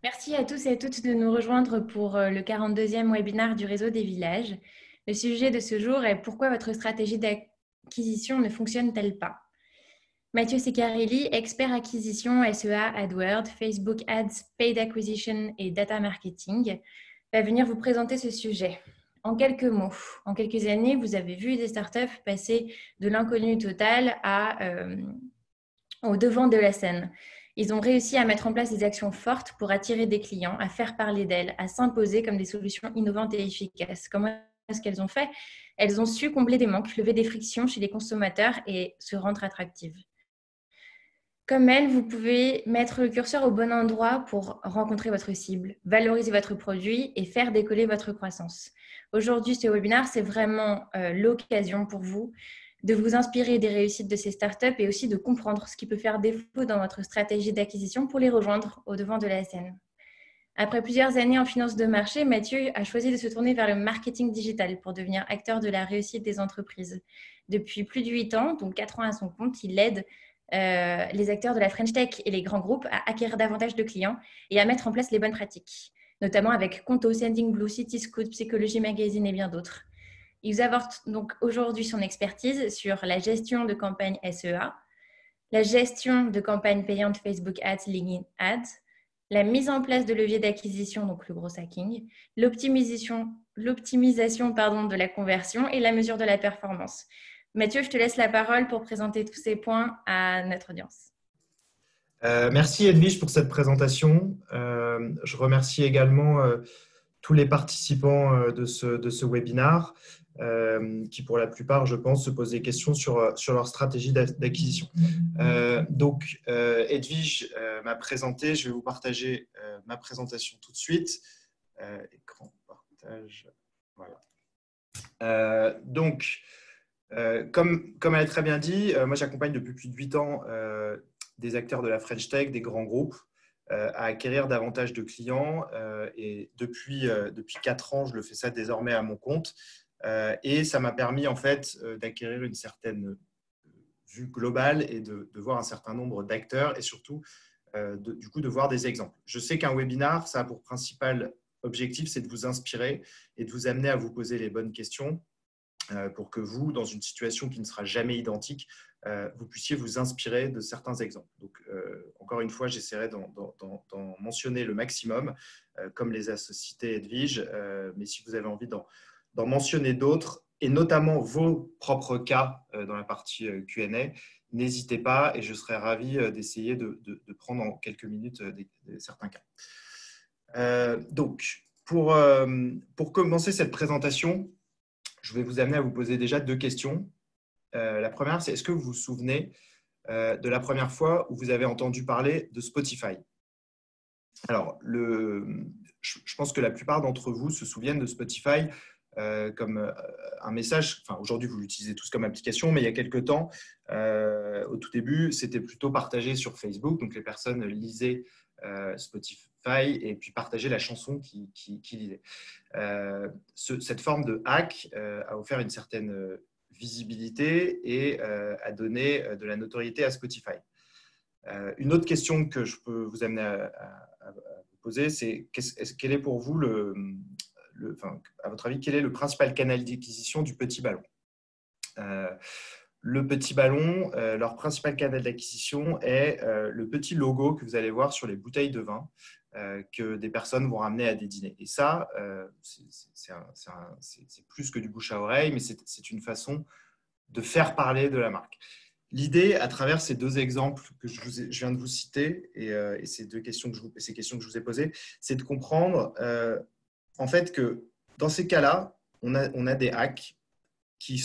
Merci à tous et à toutes de nous rejoindre pour le 42e webinaire du réseau des villages. Le sujet de ce jour est pourquoi votre stratégie d'acquisition ne fonctionne-t-elle pas? Mathieu Secarelli, expert acquisition SEA, AdWords, Facebook Ads, Paid Acquisition et Data Marketing, va venir vous présenter ce sujet. En quelques mots, en quelques années, vous avez vu des startups passer de l'inconnu total au devant de la scène. Ils ont réussi à mettre en place des actions fortes pour attirer des clients, à faire parler d'elles, à s'imposer comme des solutions innovantes et efficaces. Comment est-ce qu'elles ont fait? Elles ont su combler des manques, lever des frictions chez les consommateurs et se rendre attractives. Comme elles, vous pouvez mettre le curseur au bon endroit pour rencontrer votre cible, valoriser votre produit et faire décoller votre croissance. Aujourd'hui, ce webinaire, c'est vraiment l'occasion pour vous de vous inspirer des réussites de ces startups et aussi de comprendre ce qui peut faire défaut dans votre stratégie d'acquisition pour les rejoindre au devant de la scène. Après plusieurs années en finance de marché, Mathieu a choisi de se tourner vers le marketing digital pour devenir acteur de la réussite des entreprises. Depuis plus de 8 ans, donc 4 ans à son compte, il aide les acteurs de la French Tech et les grands groupes à acquérir davantage de clients et à mettre en place les bonnes pratiques, notamment avec Conto, Sending Blue, Cityscoot, Psychologie Magazine et bien d'autres. Il vous apporte donc aujourd'hui son expertise sur la gestion de campagnes SEA, la gestion de campagnes payantes Facebook Ads, LinkedIn Ads, la mise en place de leviers d'acquisition, donc le gros hacking, l'optimisation de la conversion et la mesure de la performance. Mathieu, je te laisse la parole pour présenter tous ces points à notre audience. Merci Edwige pour cette présentation. Je remercie également tous les participants de ce webinaire qui, pour la plupart, je pense, se posent des questions sur leur stratégie d'acquisition. Edwige m'a présenté. Je vais vous partager ma présentation tout de suite. Écran partage. Voilà. Comme elle a très bien dit, moi j'accompagne depuis plus de 8 ans des acteurs de la French Tech, des grands groupes, à acquérir davantage de clients. Et depuis 4 ans, je le fais ça désormais à mon compte. Et ça m'a permis en fait d'acquérir une certaine vue globale et de voir un certain nombre d'acteurs et surtout du coup de voir des exemples. Je sais qu'un webinar, ça a pour principal objectif, c'est de vous inspirer et de vous amener à vous poser les bonnes questions pour que vous, dans une situation qui ne sera jamais identique, vous puissiez vous inspirer de certains exemples. Donc, encore une fois, j'essaierai d'en mentionner le maximum, comme les a cités Edwige, mais si vous avez envie d'en mentionner d'autres, et notamment vos propres cas dans la partie Q&A, n'hésitez pas et je serai ravi d'essayer de prendre en quelques minutes certains cas. Pour commencer cette présentation, je vais vous amener à vous poser déjà 2 questions. La première, c'est est-ce que vous vous souvenez de la première fois où vous avez entendu parler de Spotify? Alors, je pense que la plupart d'entre vous se souviennent de Spotify comme un message. Enfin, aujourd'hui, vous l'utilisez tous comme application, mais il y a quelques temps, au tout début, c'était plutôt partagé sur Facebook. Donc, les personnes lisaient Spotify et puis partageaient la chanson qu'ils lisaient. Cette forme de hack a offert une certaine visibilité et a donné de la notoriété à Spotify. Une autre question que je peux vous amener à vous poser, c'est quel est pour vous à votre avis, quel est le principal canal d'acquisition du petit ballon? Le petit ballon, leur principal canal d'acquisition est le petit logo que vous allez voir sur les bouteilles de vin que des personnes vont ramener à des dîners. Et ça, c'est plus que du bouche à oreille, mais c'est une façon de faire parler de la marque. L'idée, à travers ces 2 exemples que je viens de vous citer et ces questions que je vous ai posées, c'est de comprendre en fait que dans ces cas-là, on a des hacks qui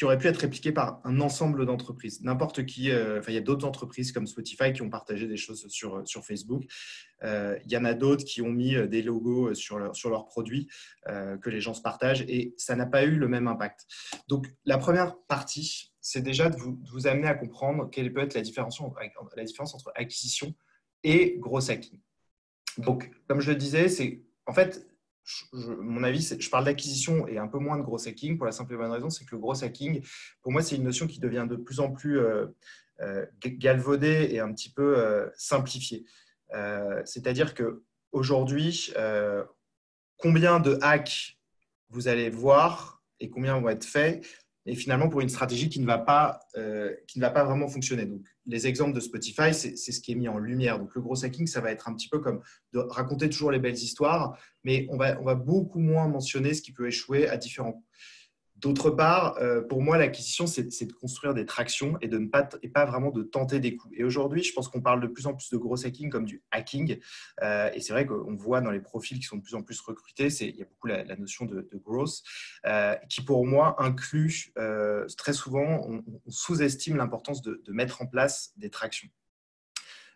auraient pu être répliqués par un ensemble d'entreprises. N'importe qui, il y a d'autres entreprises comme Spotify qui ont partagé des choses sur Facebook. Il y en a d'autres qui ont mis des logos sur leurs produits que les gens se partagent et ça n'a pas eu le même impact. Donc, la première partie, c'est déjà de vous amener à comprendre quelle peut être la différence entre acquisition et gros hacking. Donc, comme je le disais, c'est en fait, mon avis, je parle d'acquisition et un peu moins de gros hacking pour la simple et bonne raison, c'est que le gros hacking, pour moi, c'est une notion qui devient de plus en plus galvaudée et un petit peu simplifiée. C'est-à-dire qu'aujourd'hui, combien de hacks vous allez voir et combien vont être faits, et finalement pour une stratégie qui ne va pas vraiment fonctionner. Donc, les exemples de Spotify, c'est ce qui est mis en lumière. Donc, le gros hacking, ça va être un petit peu comme de raconter toujours les belles histoires, mais on va beaucoup moins mentionner ce qui peut échouer à différents coups. D'autre part, pour moi, l'acquisition, c'est de construire des tractions et pas vraiment de tenter des coups. Et aujourd'hui, je pense qu'on parle de plus en plus de gros hacking comme du hacking. Et c'est vrai qu'on voit dans les profils qui sont de plus en plus recrutés, il y a beaucoup la notion de growth, qui pour moi inclut très souvent, on sous-estime l'importance de mettre en place des tractions.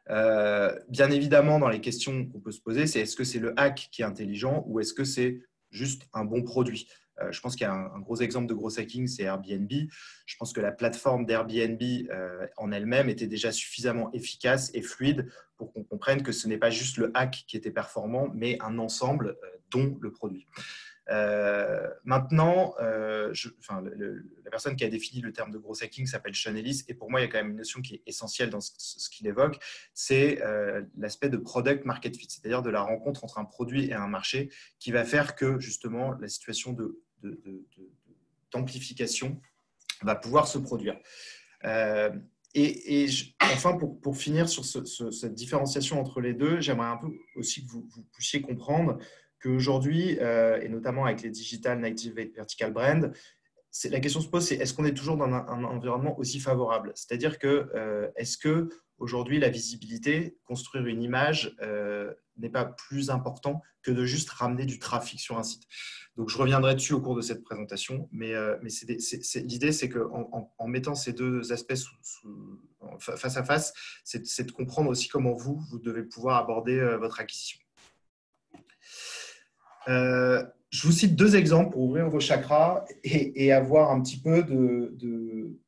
Bien évidemment, dans les questions qu'on peut se poser, c'est est-ce que c'est le hack qui est intelligent ou est-ce que c'est juste un bon produit? Je pense qu'il y a un gros exemple de gros hacking, c'est Airbnb. Je pense que la plateforme d'Airbnb en elle-même était déjà suffisamment efficace et fluide pour qu'on comprenne que ce n'est pas juste le hack qui était performant, mais un ensemble dont le produit. Maintenant, la personne qui a défini le terme de gros hacking s'appelle Sean Ellis, et pour moi, il y a quand même une notion qui est essentielle dans ce qu'il évoque, c'est l'aspect de product market fit, c'est-à-dire de la rencontre entre un produit et un marché qui va faire que justement la situation d'amplification va pouvoir se produire. Enfin, pour finir sur cette différenciation entre les deux, j'aimerais un peu aussi que vous puissiez comprendre qu'aujourd'hui, et notamment avec les Digital Native Vertical Brand, la question se pose, c'est est-ce qu'on est toujours dans un environnement aussi favorable? C'est-à-dire que est-ce que aujourd'hui la visibilité, construire une image n'est pas plus important que de juste ramener du trafic sur un site? Donc je reviendrai dessus au cours de cette présentation, mais l'idée c'est qu'en mettant ces deux aspects face à face, c'est de comprendre aussi comment vous devez pouvoir aborder votre acquisition. Je vous cite deux exemples pour ouvrir vos chakras et avoir un petit peu de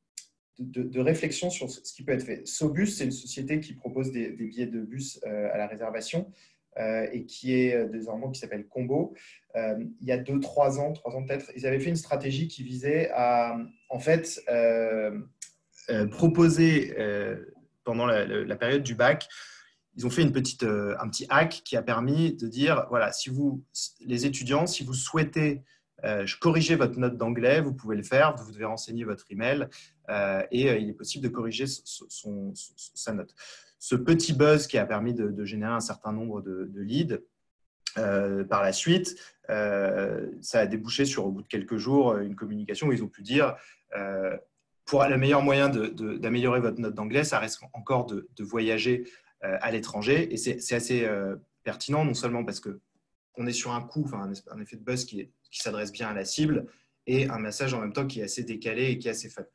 réflexion sur ce qui peut être fait. Sobus, c'est une société qui propose des billets de bus à la réservation et qui est désormais qui s'appelle Combo. Il y a 3 ans peut-être, ils avaient fait une stratégie qui visait à en fait proposer pendant la période du bac. Ils ont fait un petit hack qui a permis de dire, voilà, les étudiants, si vous souhaitez corriger votre note d'anglais, vous pouvez le faire, vous devez renseigner votre email et il est possible de corriger sa note. Ce petit buzz qui a permis de générer un certain nombre de leads, par la suite, ça a débouché sur, au bout de quelques jours, une communication où ils ont pu dire pour le meilleur moyen d'améliorer votre note d'anglais, ça reste encore de voyager à l'étranger. Et c'est assez pertinent, non seulement parce qu'on est sur un coup, un effet de buzz qui s'adresse bien à la cible, et un message en même temps qui est assez décalé et qui est assez fun.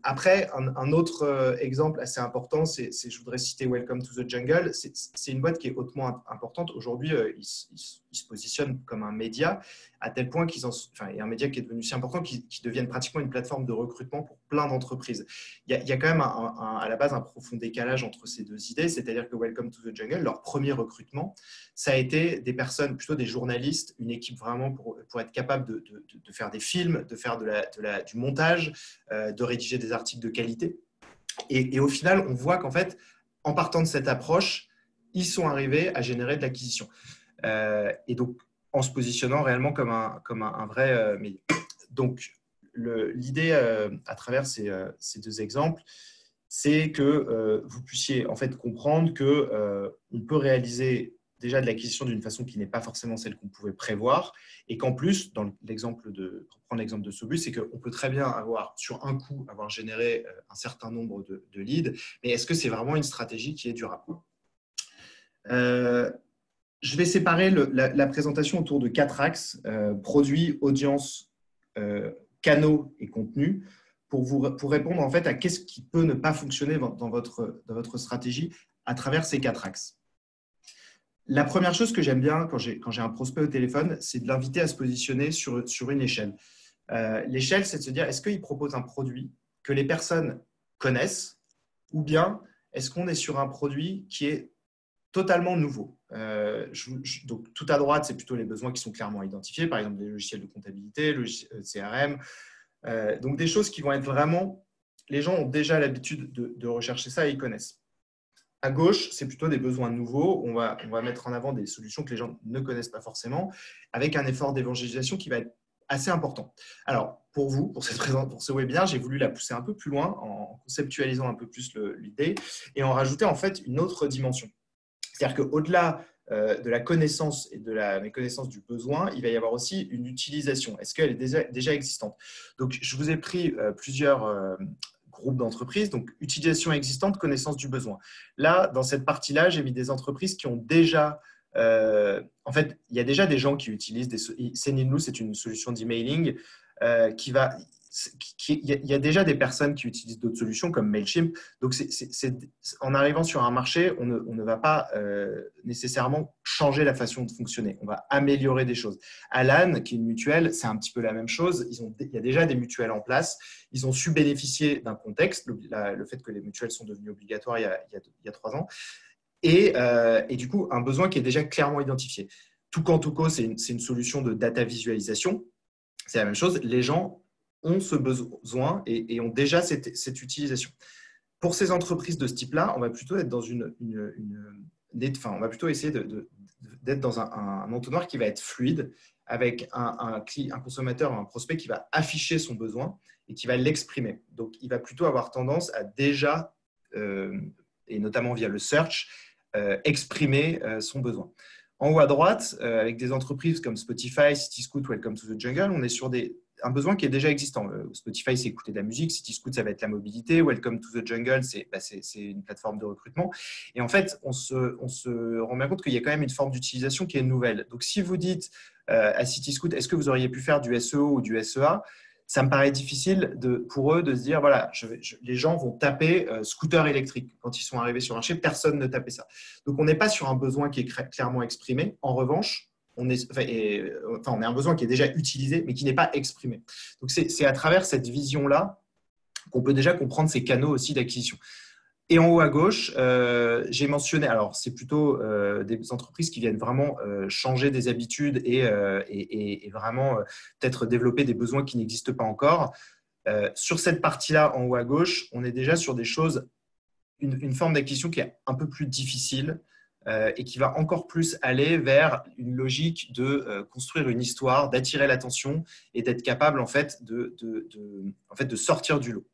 Après, un autre exemple assez important, je voudrais citer Welcome to the Jungle. C'est une boîte qui est hautement importante. Aujourd'hui, ils se positionnent comme un média, à tel point et un média qui est devenu si important qu'ils deviennent pratiquement une plateforme de recrutement pour plein d'entreprises. Il y a quand même à la base un profond décalage entre ces deux idées, c'est-à-dire que Welcome to the Jungle, leur premier recrutement, ça a été des personnes, plutôt des journalistes, une équipe vraiment pour être capable de faire des films, de faire du montage, de rédiger des articles de qualité. Et au final, on voit qu'en fait, en partant de cette approche, ils sont arrivés à générer de l'acquisition. Et donc, en se positionnant réellement comme un vrai média. Donc, l'idée à travers ces deux exemples, c'est que vous puissiez en fait comprendre qu'on peut réaliser déjà de l'acquisition d'une façon qui n'est pas forcément celle qu'on pouvait prévoir, et qu'en plus, pour prendre l'exemple de Sobus, c'est qu'on peut très bien sur un coup avoir généré un certain nombre de leads, mais est-ce que c'est vraiment une stratégie qui est durable? Je vais séparer la présentation autour de 4 axes, produits, audience, canaux et contenu, pour répondre en fait à qu'est-ce qui peut ne pas fonctionner dans votre stratégie à travers ces 4 axes. La première chose que j'aime bien quand j'ai un prospect au téléphone, c'est de l'inviter à se positionner sur une échelle. L'échelle, c'est de se dire, est-ce qu'il propose un produit que les personnes connaissent, ou bien est-ce qu'on est sur un produit qui est totalement nouveau? Donc, tout à droite, c'est plutôt les besoins qui sont clairement identifiés, par exemple des logiciels de comptabilité, logiciels de CRM. Donc, des choses qui vont être vraiment… Les gens ont déjà l'habitude de rechercher ça et ils connaissent. À gauche, c'est plutôt des besoins nouveaux. On va mettre en avant des solutions que les gens ne connaissent pas forcément, avec un effort d'évangélisation qui va être assez important. Alors, pour vous, pour ce webinaire, j'ai voulu la pousser un peu plus loin en conceptualisant un peu plus l'idée et en rajouter en fait une autre dimension. C'est-à-dire qu'au-delà de la connaissance et de la méconnaissance du besoin, il va y avoir aussi une utilisation. Est-ce qu'elle est déjà existante? Donc, je vous ai pris plusieurs groupes d'entreprises, donc utilisation existante, connaissance du besoin. Là, dans cette partie-là, j'ai mis des entreprises qui ont déjà… en fait, il y a déjà des gens qui utilisent Sendinblue, c'est une solution d'emailing qui va… il y a déjà des personnes qui utilisent d'autres solutions comme Mailchimp. Donc, en arrivant sur un marché, on ne va pas nécessairement changer la façon de fonctionner. On va améliorer des choses. Alan, qui est une mutuelle, c'est un petit peu la même chose. Il y a déjà des mutuelles en place. Ils ont su bénéficier d'un contexte, le fait que les mutuelles sont devenues obligatoires il y a 3 ans. Et du coup, un besoin qui est déjà clairement identifié. Toucan, c'est une solution de data visualisation. C'est la même chose. Les gens ont ce besoin et ont déjà cette utilisation. Pour ces entreprises de ce type-là, on va plutôt être dans on va plutôt essayer d'être dans un entonnoir qui va être fluide, avec un consommateur, un prospect qui va afficher son besoin et qui va l'exprimer. Donc, il va plutôt avoir tendance à déjà, et notamment via le search, exprimer son besoin. En haut à droite, avec des entreprises comme Spotify, Cityscoot, Welcome to the Jungle, on est sur un besoin qui est déjà existant. Spotify, c'est écouter de la musique. Cityscoot, ça va être la mobilité. Welcome to the Jungle, c'est une plateforme de recrutement. Et en fait, on se rend bien compte qu'il y a quand même une forme d'utilisation qui est nouvelle. Donc, si vous dites à Cityscoot, est-ce que vous auriez pu faire du SEO ou du SEA? Ça me paraît difficile pour eux de se dire, voilà, les gens vont taper scooter électrique. Quand ils sont arrivés sur le marché, personne ne tapait ça. Donc, on n'est pas sur un besoin qui est clairement exprimé. En revanche, on est un besoin qui est déjà utilisé, mais qui n'est pas exprimé. Donc, c'est à travers cette vision-là qu'on peut déjà comprendre ces canaux aussi d'acquisition. Et en haut à gauche, j'ai mentionné, alors c'est plutôt des entreprises qui viennent vraiment changer des habitudes et vraiment peut-être développer des besoins qui n'existent pas encore. Sur cette partie-là, en haut à gauche, on est déjà sur des choses, une forme d'acquisition qui est un peu plus difficile et qui va encore plus aller vers une logique de construire une histoire, d'attirer l'attention et d'être capable en fait de sortir du lot.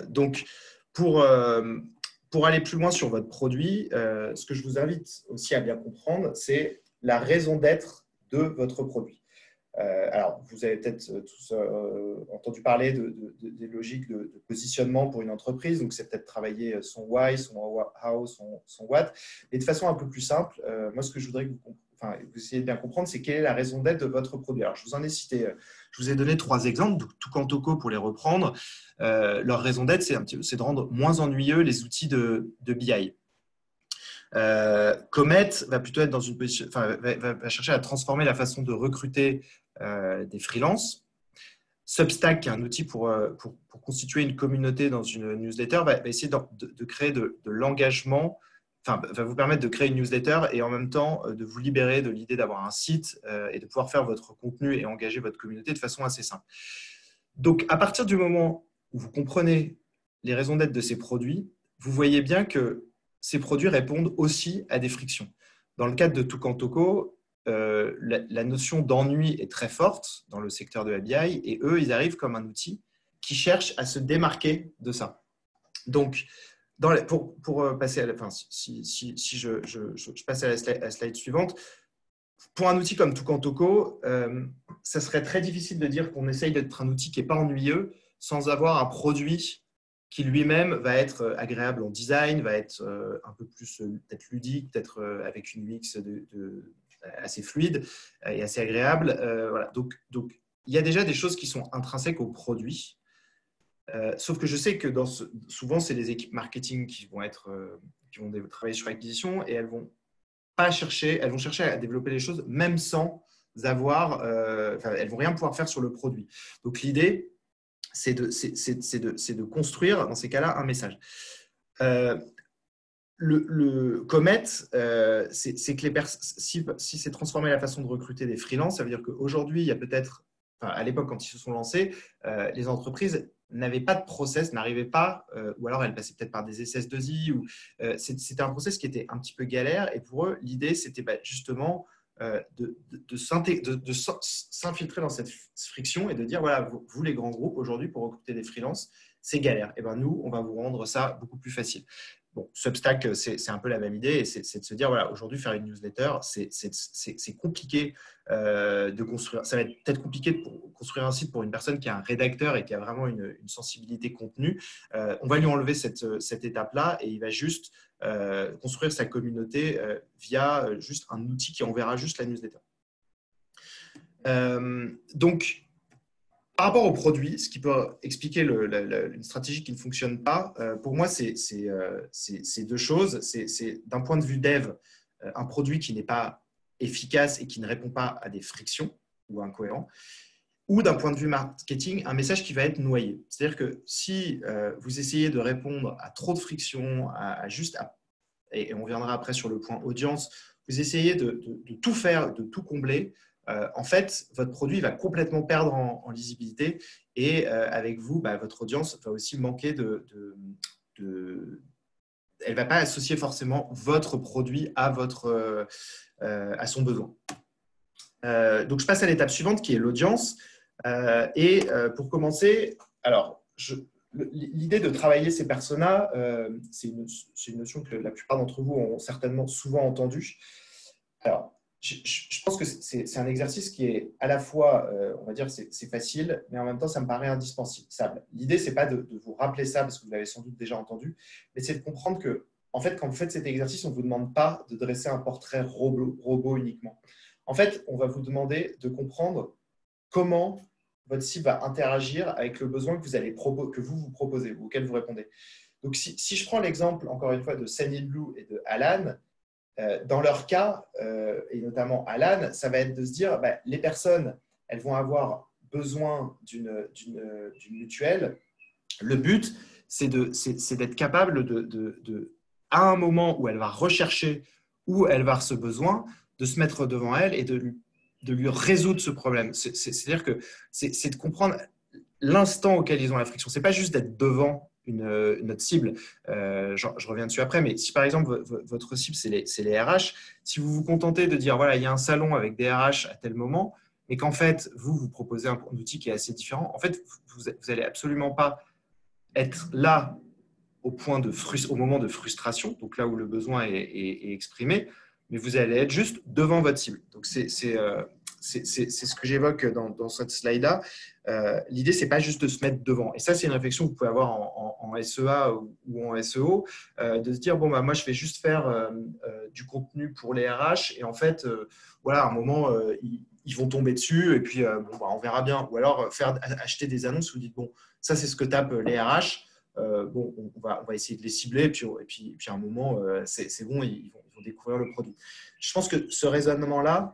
Donc, pour aller plus loin sur votre produit, ce que je vous invite aussi à bien comprendre, c'est la raison d'être de votre produit. Alors, vous avez peut-être tous entendu parler des logiques de positionnement pour une entreprise. Donc, c'est peut-être travailler son why, son how, son what. Et de façon un peu plus simple, moi, ce que je voudrais que vous essayez de bien comprendre, c'est quelle est la raison d'être de votre produit. Alors, je vous en ai cité, je vous ai donné 3 exemples. Donc, Toucan pour les reprendre, leur raison d'être, c'est de rendre moins ennuyeux les outils de BI. Comet va plutôt être dans une position, va chercher à transformer la façon de recruter des freelances. Substack, qui est un outil pour constituer une communauté dans une newsletter, va essayer de créer de l'engagement, va vous permettre de créer une newsletter et en même temps de vous libérer de l'idée d'avoir un site et de pouvoir faire votre contenu et engager votre communauté de façon assez simple. Donc, à partir du moment où vous comprenez les raisons d'être de ces produits, vous voyez bien que ces produits répondent aussi à des frictions. Dans le cadre de Toucan, la notion d'ennui est très forte dans le secteur de la BI et eux, ils arrivent comme un outil qui cherche à se démarquer de ça. Donc, pour passer à la fin, si je passe à la slide suivante, pour un outil comme Toucan, ça serait très difficile de dire qu'on essaye d'être un outil qui n'est pas ennuyeux sans avoir un produit qui lui-même va être agréable en design, va être un peu plus peut-être ludique, peut-être avec une UX assez fluide et assez agréable. Voilà. Donc, il y a déjà des choses qui sont intrinsèques au produit. Sauf que je sais que souvent, c'est les équipes marketing qui vont travailler sur l'acquisition et elles vont chercher à développer les choses même sans avoir… elles ne vont rien pouvoir faire sur le produit. Donc, l'idée, c'est de construire, dans ces cas-là, un message. Le Comet, c'est que si c'est transformer la façon de recruter des freelances, ça veut dire qu'aujourd'hui, il y a peut-être, à l'époque, quand ils se sont lancés, les entreprises n'avait pas de process, n'arrivait pas, ou alors elle passait peut-être par des SS2I, ou c'était un process qui était un petit peu galère. Et pour eux, l'idée, c'était justement de s'infiltrer dans cette friction et de dire, voilà, vous les grands groupes, aujourd'hui, pour recruter des freelances, c'est galère. Et ben nous, on va vous rendre ça beaucoup plus facile. Bon, Substack, c'est un peu la même idée, et c'est de se dire, voilà, aujourd'hui, faire une newsletter, c'est compliqué de construire. Ça va être peut-être compliqué de construire un site pour une personne qui a un rédacteur et qui a vraiment une sensibilité contenu. On va lui enlever cette étape-là, et il va juste construire sa communauté via juste un outil qui enverra juste la newsletter. Donc, par rapport au produit, ce qui peut expliquer une stratégie qui ne fonctionne pas, pour moi, c'est deux choses. C'est d'un point de vue dev, un produit qui n'est pas efficace et qui ne répond pas à des frictions ou incohérents, ou d'un point de vue marketing, un message qui va être noyé. C'est-à-dire que si vous essayez de répondre à trop de frictions, et on viendra après sur le point audience, vous essayez de tout faire, de tout combler, en fait, votre produit va complètement perdre en lisibilité, et avec vous, votre audience va aussi manquer elle ne va pas associer forcément votre produit à son besoin. Donc, je passe à l'étape suivante qui est l'audience. Pour commencer, alors, l'idée de travailler ces personas, c'est une notion que la plupart d'entre vous ont certainement souvent entendue. Alors, je pense que c'est un exercice qui est à la fois, on va dire, c'est facile, mais en même temps, ça me paraît indispensable. L'idée, ce n'est pas de vous rappeler ça, parce que vous l'avez sans doute déjà entendu, mais c'est de comprendre que, en fait, quand vous faites cet exercice, on ne vous demande pas de dresser un portrait robot uniquement. En fait, on va vous demander de comprendre comment votre cible va interagir avec le besoin que vous proposez, ou auquel vous répondez. Donc, si je prends l'exemple, encore une fois, de Sunny Blue et de Alan, dans leur cas, et notamment Alan, ça va être de se dire, les personnes, elles vont avoir besoin d'une mutuelle. Le but, c'est d'être capable à un moment où elle va rechercher, où elle va avoir ce besoin, de se mettre devant elle et de lui résoudre ce problème. C'est-à-dire que c'est de comprendre l'instant auquel ils ont la friction. Ce n'est pas juste d'être devant notre cible. Je reviens dessus après, mais si par exemple votre cible, c'est les RH, si vous vous contentez de dire, voilà, il y a un salon avec des RH à tel moment, et qu'en fait, vous proposez un outil qui est assez différent, en fait, vous n'allez absolument pas être là au moment de frustration, donc là où le besoin est exprimé, mais vous allez être juste devant votre cible. Donc, c'est ce que j'évoque dans cette slide-là. L'idée, ce n'est pas juste de se mettre devant. Et ça, c'est une réflexion que vous pouvez avoir en SEA ou en SEO, de se dire, bon, moi, je vais juste faire du contenu pour les RH, et en fait, voilà, à un moment, ils vont tomber dessus, et puis on verra bien. Ou alors, acheter des annonces où vous dites, bon, ça, c'est ce que tapent les RH. On va essayer de les cibler, et puis à un moment, c'est bon, ils vont découvrir le produit. Je pense que ce raisonnement-là,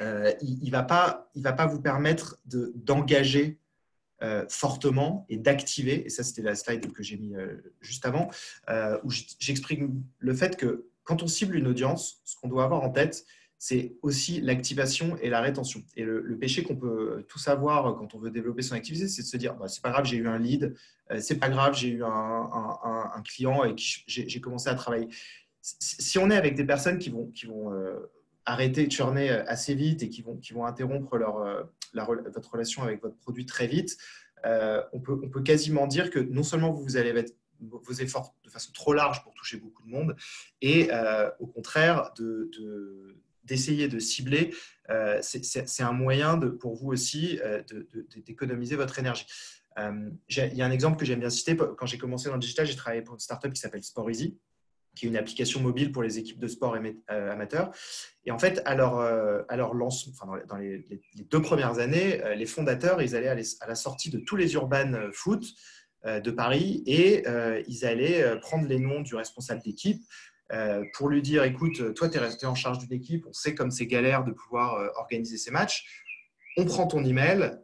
il ne va pas vous permettre d'engager fortement et d'activer, et ça c'était la slide que j'ai mis juste avant, où j'exprime le fait que quand on cible une audience, ce qu'on doit avoir en tête, c'est aussi l'activation et la rétention. Et le péché qu'on peut tous avoir quand on veut développer son activité, c'est de se dire, c'est pas grave, j'ai eu un lead, c'est pas grave, j'ai eu un client et qui j'ai commencé à travailler. Si on est avec des personnes qui vont arrêter de churner assez vite et qui vont interrompre votre relation avec votre produit très vite, on peut quasiment dire que non seulement vous allez mettre vos efforts de façon trop large pour toucher beaucoup de monde, et au contraire, d'essayer de cibler, c'est un moyen pour vous aussi d'économiser votre énergie. Il y a un exemple que j'aime bien citer. Quand j'ai commencé dans le digital, j'ai travaillé pour une startup qui s'appelle SportEasy, qui est une application mobile pour les équipes de sport amateurs. Et en fait, à leur lancement, dans les 2 premières années, les fondateurs, ils allaient à la sortie de tous les urban foot de Paris, et ils allaient prendre les noms du responsable d'équipe pour lui dire, écoute, toi, tu es resté en charge d'une équipe, on sait comme c'est galère de pouvoir organiser ces matchs, on prend ton email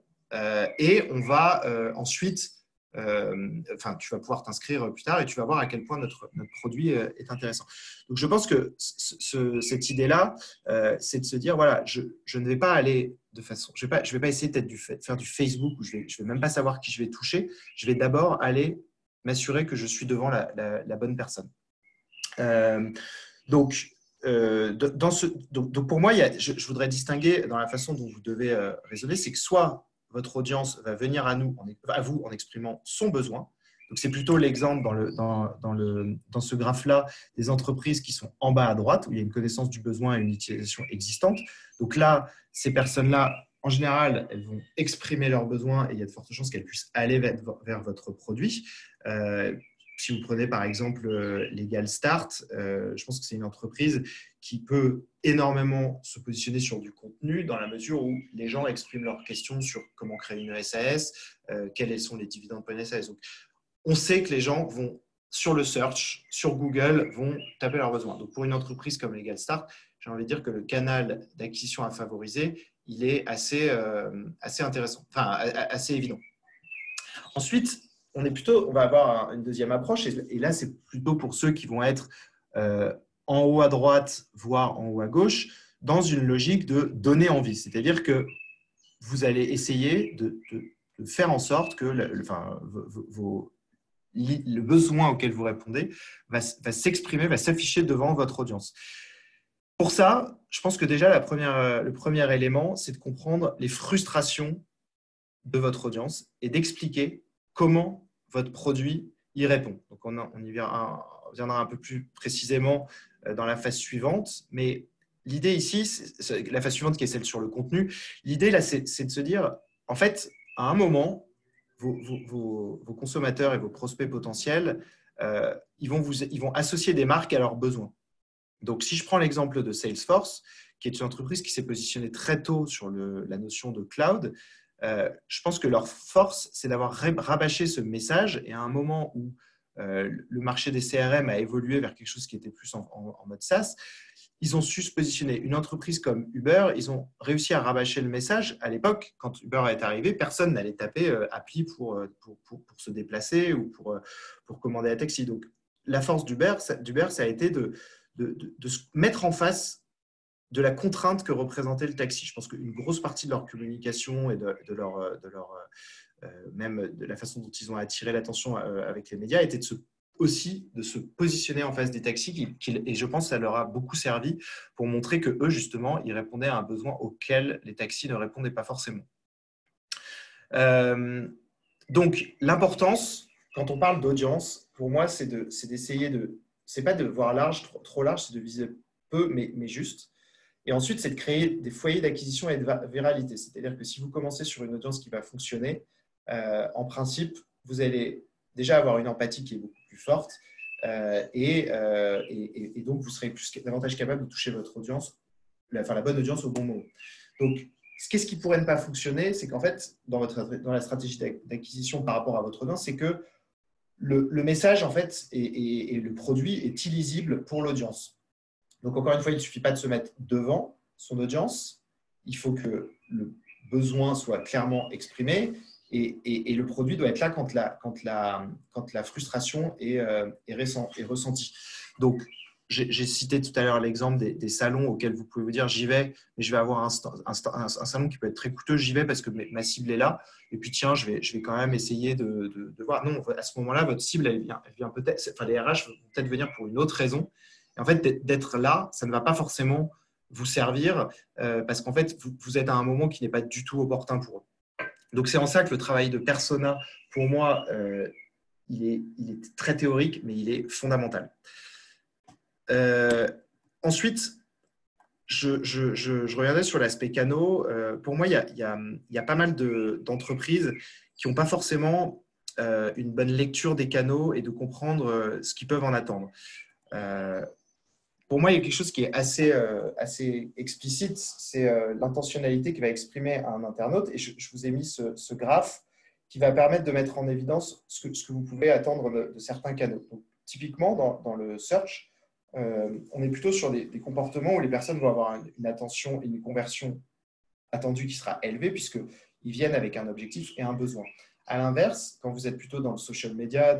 et on va ensuite tu vas pouvoir t'inscrire plus tard et tu vas voir à quel point notre produit est intéressant. Donc, je pense que cette idée-là, c'est de se dire, voilà, je ne vais pas aller de façon… Je ne vais pas essayer peut-être de faire du Facebook où je vais même pas savoir qui je vais toucher. Je vais d'abord aller m'assurer que je suis devant la bonne personne. Donc, pour moi, je voudrais distinguer dans la façon dont vous devez raisonner, c'est que soit votre audience va venir à vous en exprimant son besoin. Donc, c'est plutôt l'exemple dans ce graphe-là des entreprises qui sont en bas à droite, où il y a une connaissance du besoin et une utilisation existante. Donc là, ces personnes-là, en général, elles vont exprimer leurs besoins et il y a de fortes chances qu'elles puissent aller vers votre produit. Si vous prenez par exemple Legal Start, je pense que c'est une entreprise qui peut énormément se positionner sur du contenu dans la mesure où les gens expriment leurs questions sur comment créer une SAS, quels sont les dividendes pour une SAS. Donc, on sait que les gens vont sur le search, sur Google, vont taper leurs besoins. Donc, pour une entreprise comme Legal Start, j'ai envie de dire que le canal d'acquisition à favoriser, il est assez intéressant, enfin assez évident. Ensuite, on va avoir une deuxième approche, et là, c'est plutôt pour ceux qui vont être en haut à droite, voire en haut à gauche, dans une logique de donner envie. C'est-à-dire que vous allez essayer de faire en sorte que le besoin auquel vous répondez va s'exprimer, va s'afficher devant votre audience. Pour ça, je pense que déjà, le premier élément, c'est de comprendre les frustrations de votre audience et d'expliquer comment votre produit y répond. Donc, on y viendra un peu plus précisément dans la phase suivante, mais l'idée ici, c'est la phase suivante qui est celle sur le contenu. L'idée, là, c'est de se dire, en fait, à un moment, vos consommateurs et vos prospects potentiels, ils vont associer des marques à leurs besoins. Donc, si je prends l'exemple de Salesforce, qui est une entreprise qui s'est positionnée très tôt sur la notion de cloud, je pense que leur force, c'est d'avoir rabâché ce message, et à un moment où le marché des CRM a évolué vers quelque chose qui était plus en mode SaaS, ils ont su se positionner. Une entreprise comme Uber, ils ont réussi à rabâcher le message. À l'époque, quand Uber est arrivé, personne n'allait taper appli pour se déplacer ou pour commander un taxi. Donc, la force d'Uber, ça a été de se mettre en face de la contrainte que représentait le taxi. Je pense qu'une grosse partie de leur communication et même de la façon dont ils ont attiré l'attention avec les médias était aussi de se positionner en face des taxis et je pense que ça leur a beaucoup servi pour montrer que eux, justement, ils répondaient à un besoin auquel les taxis ne répondaient pas forcément. Donc, l'importance, quand on parle d'audience, pour moi, c'est d'essayer c'est pas de voir large, trop large, c'est de viser peu, mais juste. Et ensuite, c'est de créer des foyers d'acquisition et de viralité. C'est-à-dire que si vous commencez sur une audience qui va fonctionner, en principe, vous allez déjà avoir une empathie qui est beaucoup plus forte et donc vous serez davantage capable de toucher votre audience, la bonne audience au bon moment. Donc, qu'est-ce qui pourrait ne pas fonctionner? C'est qu'en fait, dans la stratégie d'acquisition par rapport à votre audience, c'est que le message en fait, et le produit est illisible pour l'audience. Donc, encore une fois, il ne suffit pas de se mettre devant son audience. Il faut que le besoin soit clairement exprimé et le produit doit être là quand la frustration est ressentie. Donc, j'ai cité tout à l'heure l'exemple des salons auxquels vous pouvez vous dire j'y vais, mais je vais avoir un salon qui peut être très coûteux. J'y vais parce que ma cible est là. Et puis, tiens, je vais quand même essayer de voir. Non, à ce moment-là, votre cible, elle vient peut-être, enfin, les RH vont peut-être venir pour une autre raison. Et en fait, d'être là, ça ne va pas forcément vous servir parce qu'en fait, vous êtes à un moment qui n'est pas du tout opportun pour eux. Donc, c'est en ça que le travail de persona, pour moi, il est très théorique, mais il est fondamental. Ensuite, je regardais sur l'aspect canaux. Pour moi, il y a pas mal d'entreprises qui n'ont pas forcément une bonne lecture des canaux et de comprendre ce qu'ils peuvent en attendre. Pour moi, il y a quelque chose qui est assez explicite, c'est l'intentionnalité qui va exprimer un internaute. Et je vous ai mis ce graphe qui va permettre de mettre en évidence ce que vous pouvez attendre de certains canaux. Donc, typiquement, dans le search, on est plutôt sur des comportements où les personnes vont avoir une attention et une conversion attendue qui sera élevée puisqu'ils viennent avec un objectif et un besoin. À l'inverse, quand vous êtes plutôt dans le social media,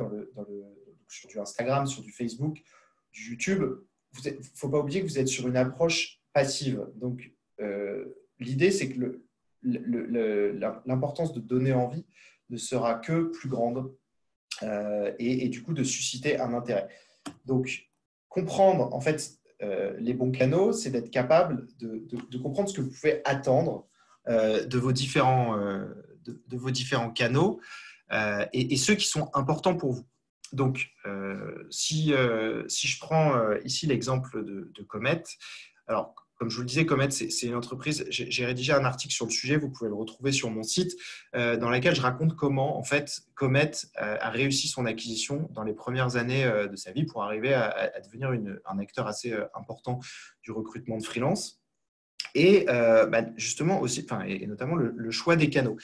sur du Instagram, sur du Facebook, du YouTube, il ne faut pas oublier que vous êtes sur une approche passive. Donc, l'idée, c'est que l'importance de donner envie ne sera que plus grande et du coup de susciter un intérêt. Donc, comprendre en fait les bons canaux, c'est d'être capable de comprendre ce que vous pouvez attendre de vos différents canaux et ceux qui sont importants pour vous. Donc, si je prends ici l'exemple de Comet, alors comme je vous le disais, Comet, c'est une entreprise. J'ai rédigé un article sur le sujet, vous pouvez le retrouver sur mon site, dans lequel je raconte comment, en fait, Comet a réussi son acquisition dans les premières années de sa vie pour arriver à devenir un acteur assez important du recrutement de freelance. Et justement aussi, et notamment le choix des canaux.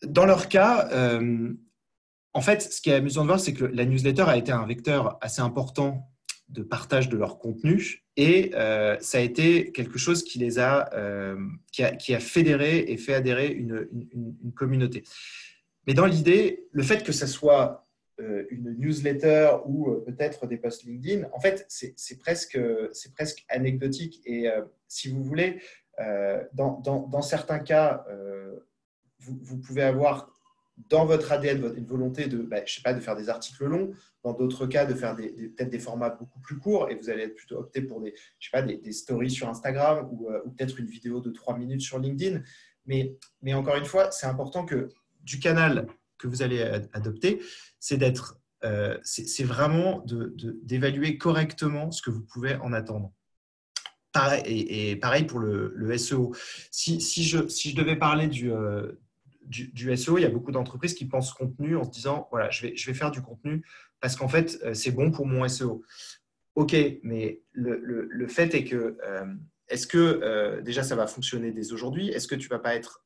Dans leur cas, en fait, ce qui est amusant de voir, c'est que la newsletter a été un vecteur assez important de partage de leur contenu et ça a été quelque chose qui a fédéré et fait adhérer une communauté. Mais dans l'idée, le fait que ça soit une newsletter ou peut-être des posts LinkedIn, en fait, c'est presque anecdotique. Et si vous voulez, dans certains cas, vous pouvez avoir dans votre ADN une volonté de faire des articles longs, dans d'autres cas de faire peut-être des formats beaucoup plus courts et vous allez plutôt opter pour des stories sur Instagram ou peut-être une vidéo de 3 minutes sur LinkedIn. Mais encore une fois, c'est important que du canal que vous allez adopter, c'est vraiment d'évaluer correctement ce que vous pouvez en attendre. Et pareil pour le SEO. Si je devais parler du SEO, il y a beaucoup d'entreprises qui pensent contenu en se disant voilà, je vais faire du contenu parce qu'en fait, c'est bon pour mon SEO. Ok, mais le fait est que est-ce que déjà ça va fonctionner dès aujourd'hui? Est-ce que tu ne vas pas être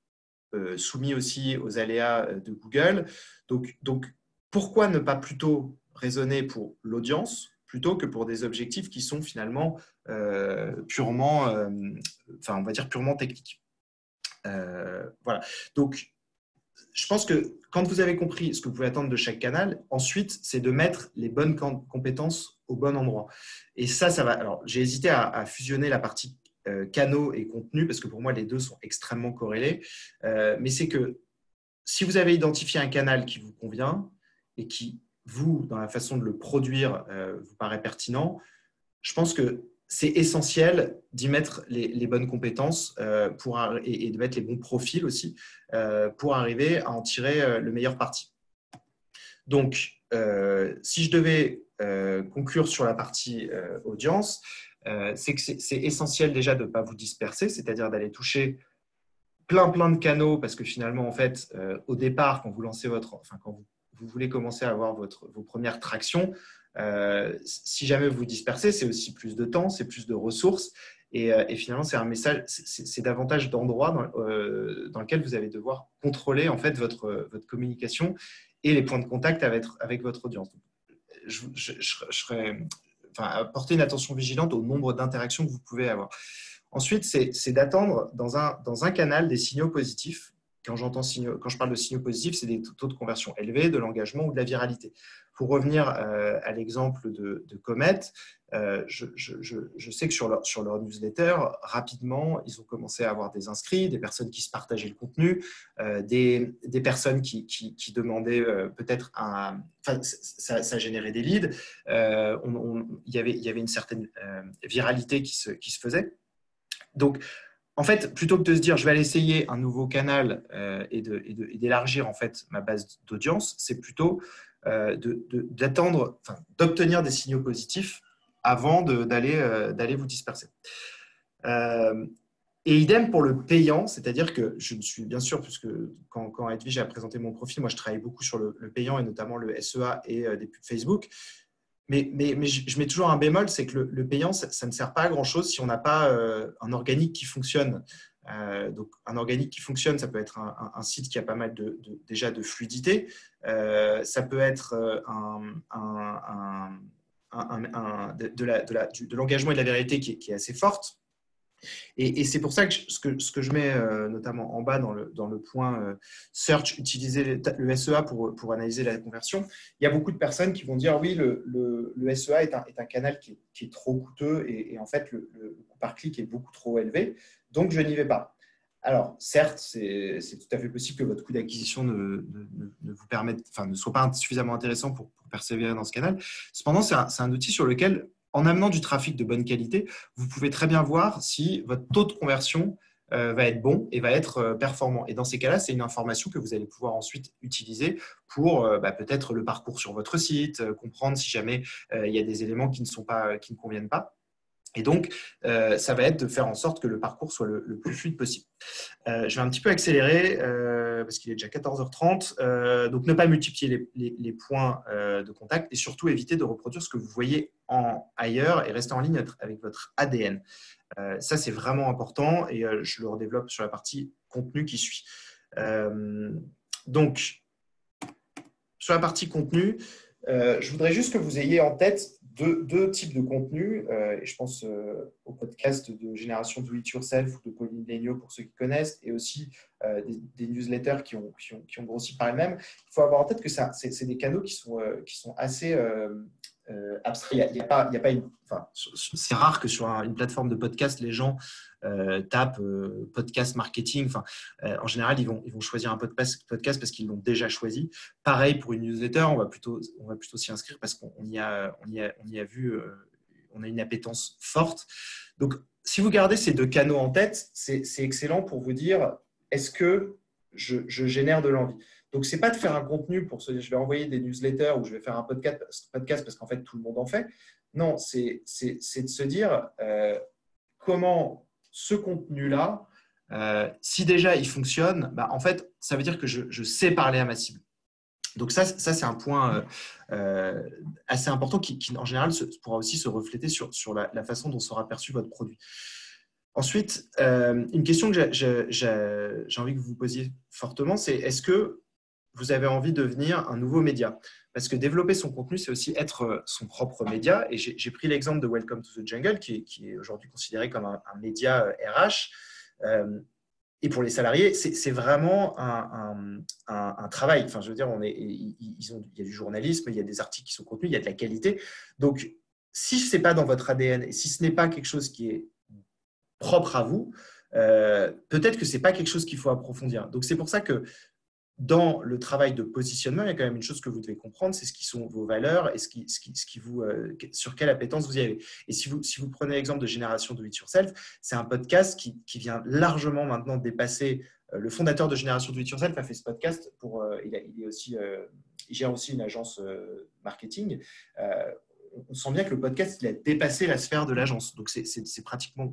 soumis aussi aux aléas de Google? Donc, pourquoi ne pas plutôt raisonner pour l'audience plutôt que pour des objectifs qui sont finalement purement, on va dire purement techniques? Voilà. Donc, je pense que quand vous avez compris ce que vous pouvez attendre de chaque canal, ensuite, c'est de mettre les bonnes compétences au bon endroit. Et ça va. Alors, j'ai hésité à fusionner la partie canaux et contenu parce que pour moi, les deux sont extrêmement corrélés. Mais c'est que si vous avez identifié un canal qui vous convient et qui, vous, dans la façon de le produire, vous paraît pertinent, je pense que c'est essentiel d'y mettre les bonnes compétences et de mettre les bons profils aussi pour arriver à en tirer le meilleur parti. Donc, si je devais conclure sur la partie audience, c'est que c'est essentiel déjà de ne pas vous disperser, c'est-à-dire d'aller toucher plein de canaux parce que finalement, en fait, au départ, quand vous lancez quand vous voulez commencer à avoir vos premières tractions, si jamais vous vous dispersez, c'est aussi plus de temps, c'est plus de ressources et finalement, c'est un message, c'est davantage d'endroits dans lesquels vous allez devoir contrôler en fait votre communication et les points de contact avec votre audience. Je serais porter une attention vigilante au nombre d'interactions que vous pouvez avoir. Ensuite, c'est d'attendre dans un canal des signaux positifs. Quand je parle de signaux positifs, c'est des taux de conversion élevés, de l'engagement ou de la viralité. Pour revenir à l'exemple de Comet, je sais que sur leur newsletter, rapidement, ils ont commencé à avoir des inscrits, des personnes qui se partageaient le contenu, des personnes qui demandaient peut-être ça générait des leads. Il y avait une certaine viralité qui se faisait. Donc, en fait, plutôt que de se dire je vais aller essayer un nouveau canal et d'élargir en fait ma base d'audience, c'est plutôt d'obtenir des signaux positifs avant d'aller vous disperser. Et idem pour le payant, c'est-à-dire que je ne suis bien sûr, puisque quand Edwige a présenté mon profil, moi je travaille beaucoup sur le payant et notamment le SEA et des pubs Facebook. Mais je mets toujours un bémol, c'est que le payant, ça ne sert pas à grand-chose si on n'a pas un organique qui fonctionne. Donc, un organique qui fonctionne, ça peut être un site qui a pas mal déjà de fluidité. Ça peut être de l'engagement et de la vérité qui est assez forte. Et c'est pour ça que ce que je mets notamment en bas dans le point search, utiliser le SEA pour analyser la conversion, il y a beaucoup de personnes qui vont dire oui, le SEA est un canal qui est trop coûteux et en fait le coût par clic est beaucoup trop élevé, donc je n'y vais pas. Alors, certes, c'est tout à fait possible que votre coût d'acquisition ne vous permette, enfin, ne soit pas suffisamment intéressant pour persévérer dans ce canal. Cependant, c'est un outil sur lequel, en amenant du trafic de bonne qualité, vous pouvez très bien voir si votre taux de conversion va être bon et va être performant. Et dans ces cas-là, c'est une information que vous allez pouvoir ensuite utiliser pour peut-être le parcours sur votre site, comprendre si jamais il y a des éléments qui ne conviennent pas. Et donc, ça va être de faire en sorte que le parcours soit le plus fluide possible. Je vais un petit peu accélérer parce qu'il est déjà 14h30. Donc, ne pas multiplier les points de contact et surtout éviter de reproduire ce que vous voyez ailleurs et rester en ligne avec votre ADN. Ça, c'est vraiment important et je le redéveloppe sur la partie contenu qui suit. Donc, sur la partie contenu, je voudrais juste que vous ayez en tête deux types de contenus. Et je pense au podcast de Génération Do It Yourself ou de Pauline Léniaud pour ceux qui connaissent, et aussi des newsletters qui ont grossi par elles-mêmes. Il faut avoir en tête que c'est des canaux qui sont assez abstraits. C'est rare que sur une plateforme de podcast, les gens tapent podcast marketing. En général, ils vont choisir un podcast parce qu'ils l'ont déjà choisi. Pareil pour une newsletter, on va plutôt s'y inscrire parce qu'on y a vu, on a une appétence forte. Donc, si vous gardez ces deux canaux en tête, c'est excellent pour vous dire est-ce que je génère de l'envie. Donc, ce n'est pas de faire un contenu pour se dire je vais envoyer des newsletters ou je vais faire un podcast parce qu'en fait, tout le monde en fait. Non, c'est de se dire comment ce contenu-là, si déjà il fonctionne, en fait, ça veut dire que je sais parler à ma cible. Donc ça c'est un point assez important qui, en général, pourra aussi se refléter sur la façon dont sera perçu votre produit. Ensuite, une question que j'ai envie que vous vous posiez fortement, c'est est-ce que vous avez envie de devenir un nouveau média? Parce que développer son contenu, c'est aussi être son propre média. Et j'ai pris l'exemple de Welcome to the Jungle, qui est aujourd'hui considéré comme un média RH. Et pour les salariés, c'est vraiment un travail. Enfin, je veux dire, il y a du journalisme, il y a des articles qui sont contenus, il y a de la qualité. Donc, si ce n'est pas dans votre ADN et si ce n'est pas quelque chose qui est propre à vous, peut-être que ce n'est pas quelque chose qu'il faut approfondir. Donc, c'est pour ça que dans le travail de positionnement, il y a quand même une chose que vous devez comprendre, c'est ce qui sont vos valeurs et sur quelle appétence vous y avez. Et si vous prenez l'exemple de Génération Do It Yourself, c'est un podcast qui vient largement maintenant dépasser. Le fondateur de Génération Do It Yourself a fait ce podcast il gère aussi une agence marketing. On sent bien que le podcast il a dépassé la sphère de l'agence. Donc c'est pratiquement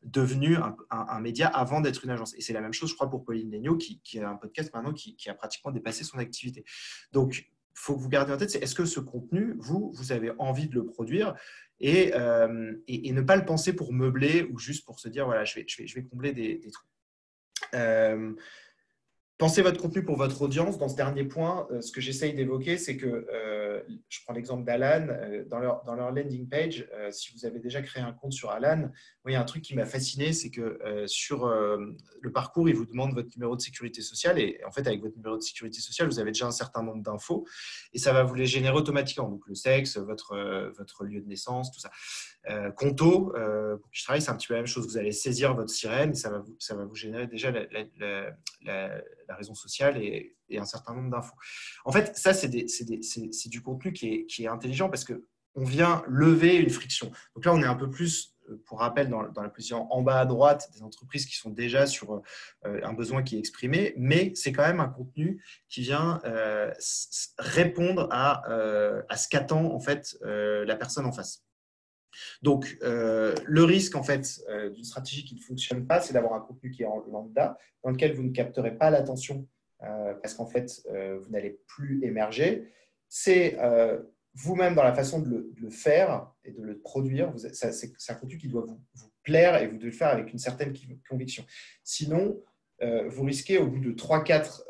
devenu un média avant d'être une agence. Et c'est la même chose, je crois, pour Pauline Léniaud, qui a un podcast maintenant qui a pratiquement dépassé son activité. Donc, il faut que vous gardiez en tête, c'est est-ce que ce contenu, vous avez envie de le produire et ne pas le penser pour meubler ou juste pour se dire, voilà, je vais combler des trous. Pensez votre contenu pour votre audience. Dans ce dernier point, ce que j'essaye d'évoquer, c'est que, je prends l'exemple d'Alan, dans leur landing page, si vous avez déjà créé un compte sur Alan, moi, il y a un truc qui m'a fasciné, c'est que sur le parcours, il vous demande votre numéro de sécurité sociale et en fait, avec votre numéro de sécurité sociale, vous avez déjà un certain nombre d'infos et ça va vous les générer automatiquement. Donc, le sexe, votre lieu de naissance, tout ça. Conto, pour qui je travaille, c'est un petit peu la même chose. Vous allez saisir votre sirène et ça va vous générer déjà la raison sociale et un certain nombre d'infos. En fait, ça, c'est du contenu qui est intelligent parce qu'on vient lever une friction. Donc là, on est un peu plus, pour rappel, dans la position en bas à droite des entreprises qui sont déjà sur un besoin qui est exprimé, mais c'est quand même un contenu qui vient répondre à ce qu'attend en fait la personne en face. Donc, le risque en fait d'une stratégie qui ne fonctionne pas, c'est d'avoir un contenu qui est en lambda, dans lequel vous ne capterez pas l'attention parce qu'en fait, vous n'allez plus émerger. C'est vous-même dans la façon de le faire et de le produire. C'est un contenu qui doit vous plaire et vous devez le faire avec une certaine conviction. Sinon, vous risquez au bout de 3-4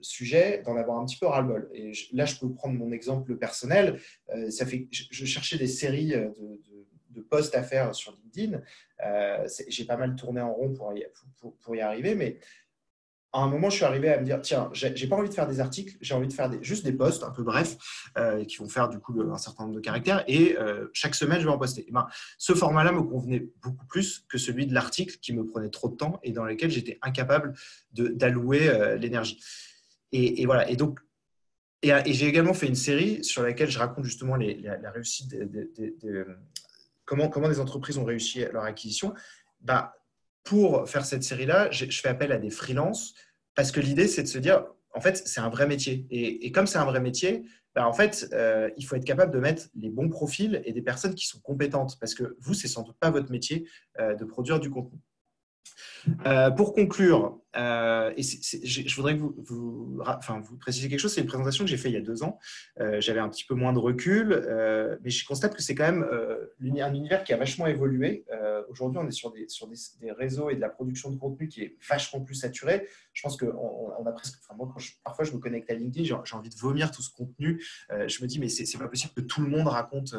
sujets d'en avoir un petit peu ras-le-bol. Et là, je peux prendre mon exemple personnel. Je cherchais des séries de posts à faire sur LinkedIn. J'ai pas mal tourné en rond pour y arriver, mais à un moment, je suis arrivé à me dire, tiens, j'ai pas envie de faire des articles, j'ai envie de faire juste des posts un peu brefs qui vont faire du coup un certain nombre de caractères et chaque semaine, je vais en poster. Et ben, ce format-là me convenait beaucoup plus que celui de l'article qui me prenait trop de temps et dans lequel j'étais incapable d'allouer l'énergie. Et voilà. Et j'ai également fait une série sur laquelle je raconte justement la réussite comment des entreprises ont réussi leur acquisition. Bah, pour faire cette série-là, je fais appel à des freelances parce que l'idée, c'est de se dire, en fait, c'est un vrai métier. Et comme c'est un vrai métier, bah, en fait, il faut être capable de mettre les bons profils et des personnes qui sont compétentes parce que vous, c'est sans doute pas votre métier de produire du contenu. Pour conclure, je voudrais que vous précisiez quelque chose. C'est une présentation que j'ai faite il y a 2 ans. J'avais un petit peu moins de recul, mais je constate que c'est quand même un univers qui a vachement évolué. Aujourd'hui, on est sur des réseaux et de la production de contenu qui est vachement plus saturé. Je pense qu'on a presque. Enfin, moi, parfois, je me connecte à LinkedIn, j'ai envie de vomir tout ce contenu. Je me dis, mais c'est pas possible que tout le monde raconte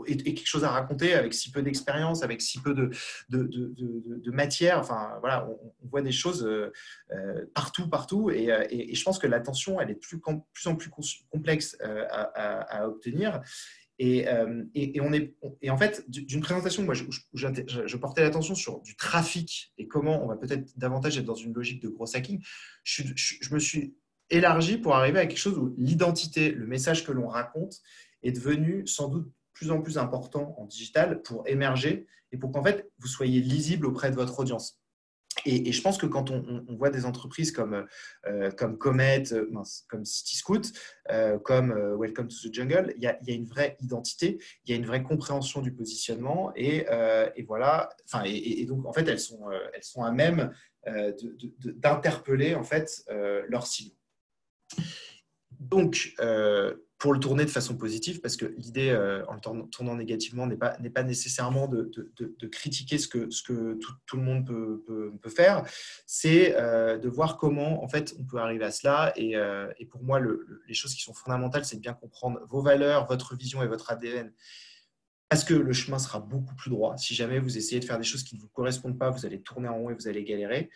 et quelque chose à raconter avec si peu d'expérience, avec si peu de matière. Enfin, voilà, on voit des choses partout. Et je pense que l'attention, elle est plus en plus complexe à obtenir. Et en fait, d'une présentation, moi, où je portais l'attention sur du trafic et comment on va peut-être davantage être dans une logique de gros hacking, je me suis élargi pour arriver à quelque chose où l'identité, le message que l'on raconte est devenu sans doute plus en plus important en digital pour émerger et pour qu'en fait, vous soyez lisible auprès de votre audience. Et je pense que quand on voit des entreprises comme Comet, comme Cityscoot, comme Welcome to the Jungle, il y a une vraie identité, il y a une vraie compréhension du positionnement et voilà. Enfin, et donc en fait, elles sont à même d'interpeller en fait leur cible. Donc, pour le tourner de façon positive, parce que l'idée, en le tournant négativement, n'est pas nécessairement de critiquer ce que tout le monde peut faire, c'est de voir comment, en fait, on peut arriver à cela. Et pour moi, les choses qui sont fondamentales, c'est de bien comprendre vos valeurs, votre vision et votre ADN. Parce que le chemin sera beaucoup plus droit. Si jamais vous essayez de faire des choses qui ne vous correspondent pas, vous allez tourner en rond et vous allez galérer.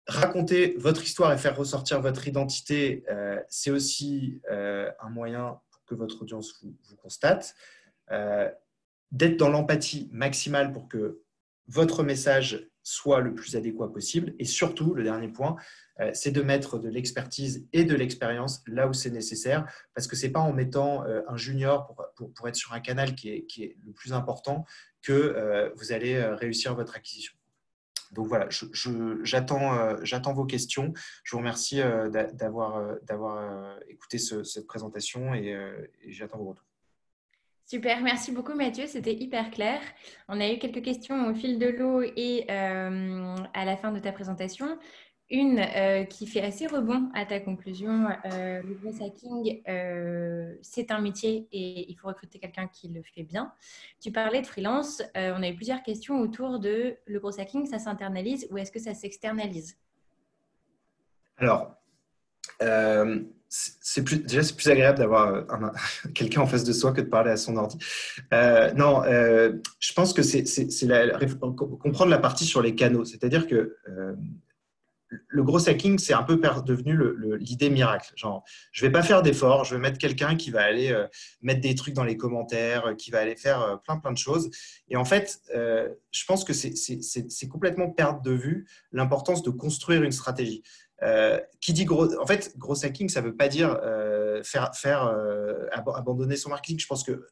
Raconter votre histoire et faire ressortir votre identité, c'est aussi un moyen pour que votre audience vous constate. D'être dans l'empathie maximale pour que votre message soit le plus adéquat possible. Et surtout, le dernier point, c'est de mettre de l'expertise et de l'expérience là où c'est nécessaire, parce que ce n'est pas en mettant un junior pour être sur un canal qui est le plus important que vous allez réussir votre acquisition. Donc voilà, j'attends vos questions. Je vous remercie d'avoir écouté cette présentation et j'attends vos retours. Super, merci beaucoup Mathieu, c'était hyper clair. On a eu quelques questions au fil de l'eau et à la fin de ta présentation. Une qui fait assez rebond à ta conclusion, le gros hacking, c'est un métier et il faut recruter quelqu'un qui le fait bien. Tu parlais de freelance, on a eu plusieurs questions autour de le gros hacking, ça s'internalise ou est-ce que ça s'externalise? Alors, c'est plus agréable d'avoir quelqu'un en face de soi que de parler à son ordi. Non, je pense que c'est comprendre la partie sur les canaux. C'est-à-dire que le gros hacking, c'est un peu devenu l'idée miracle. Genre, je ne vais pas faire d'efforts, je vais mettre quelqu'un qui va aller mettre des trucs dans les commentaires, qui va aller faire plein de choses. Et en fait, je pense que c'est complètement perdre de vue l'importance de construire une stratégie. Qui dit gros hacking, ça ne veut pas dire abandonner son marketing. Je pense que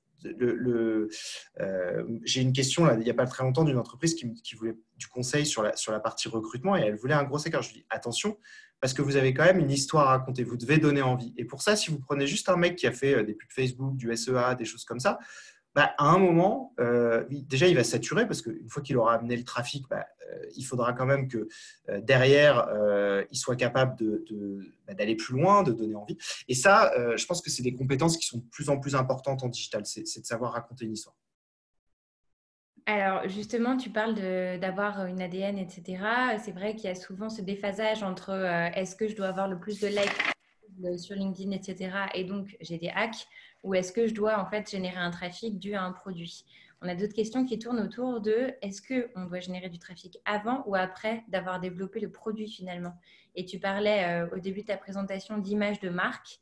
j'ai une question là, il n'y a pas très longtemps d'une entreprise qui voulait du conseil sur la partie recrutement et elle voulait un gros hacker. Je lui dis attention, parce que vous avez quand même une histoire à raconter, vous devez donner envie. Et pour ça, si vous prenez juste un mec qui a fait des pubs Facebook, du SEA, des choses comme ça, bah, à un moment, déjà, il va saturer parce qu'une fois qu'il aura amené le trafic, il faudra quand même que derrière, il soit capable d'aller plus loin, de donner envie. Et ça, je pense que c'est des compétences qui sont de plus en plus importantes en digital, c'est de savoir raconter une histoire. Alors justement, tu parles d'avoir une ADN, etc. C'est vrai qu'il y a souvent ce déphasage entre est-ce que je dois avoir le plus de likes sur LinkedIn, etc. Et donc j'ai des hacks, ou est-ce que je dois en fait générer un trafic dû à un produit. on a d'autres questions qui tournent autour de est-ce qu'on doit générer du trafic avant ou après d'avoir développé le produit finalement. Et tu parlais au début de ta présentation d'image de marque.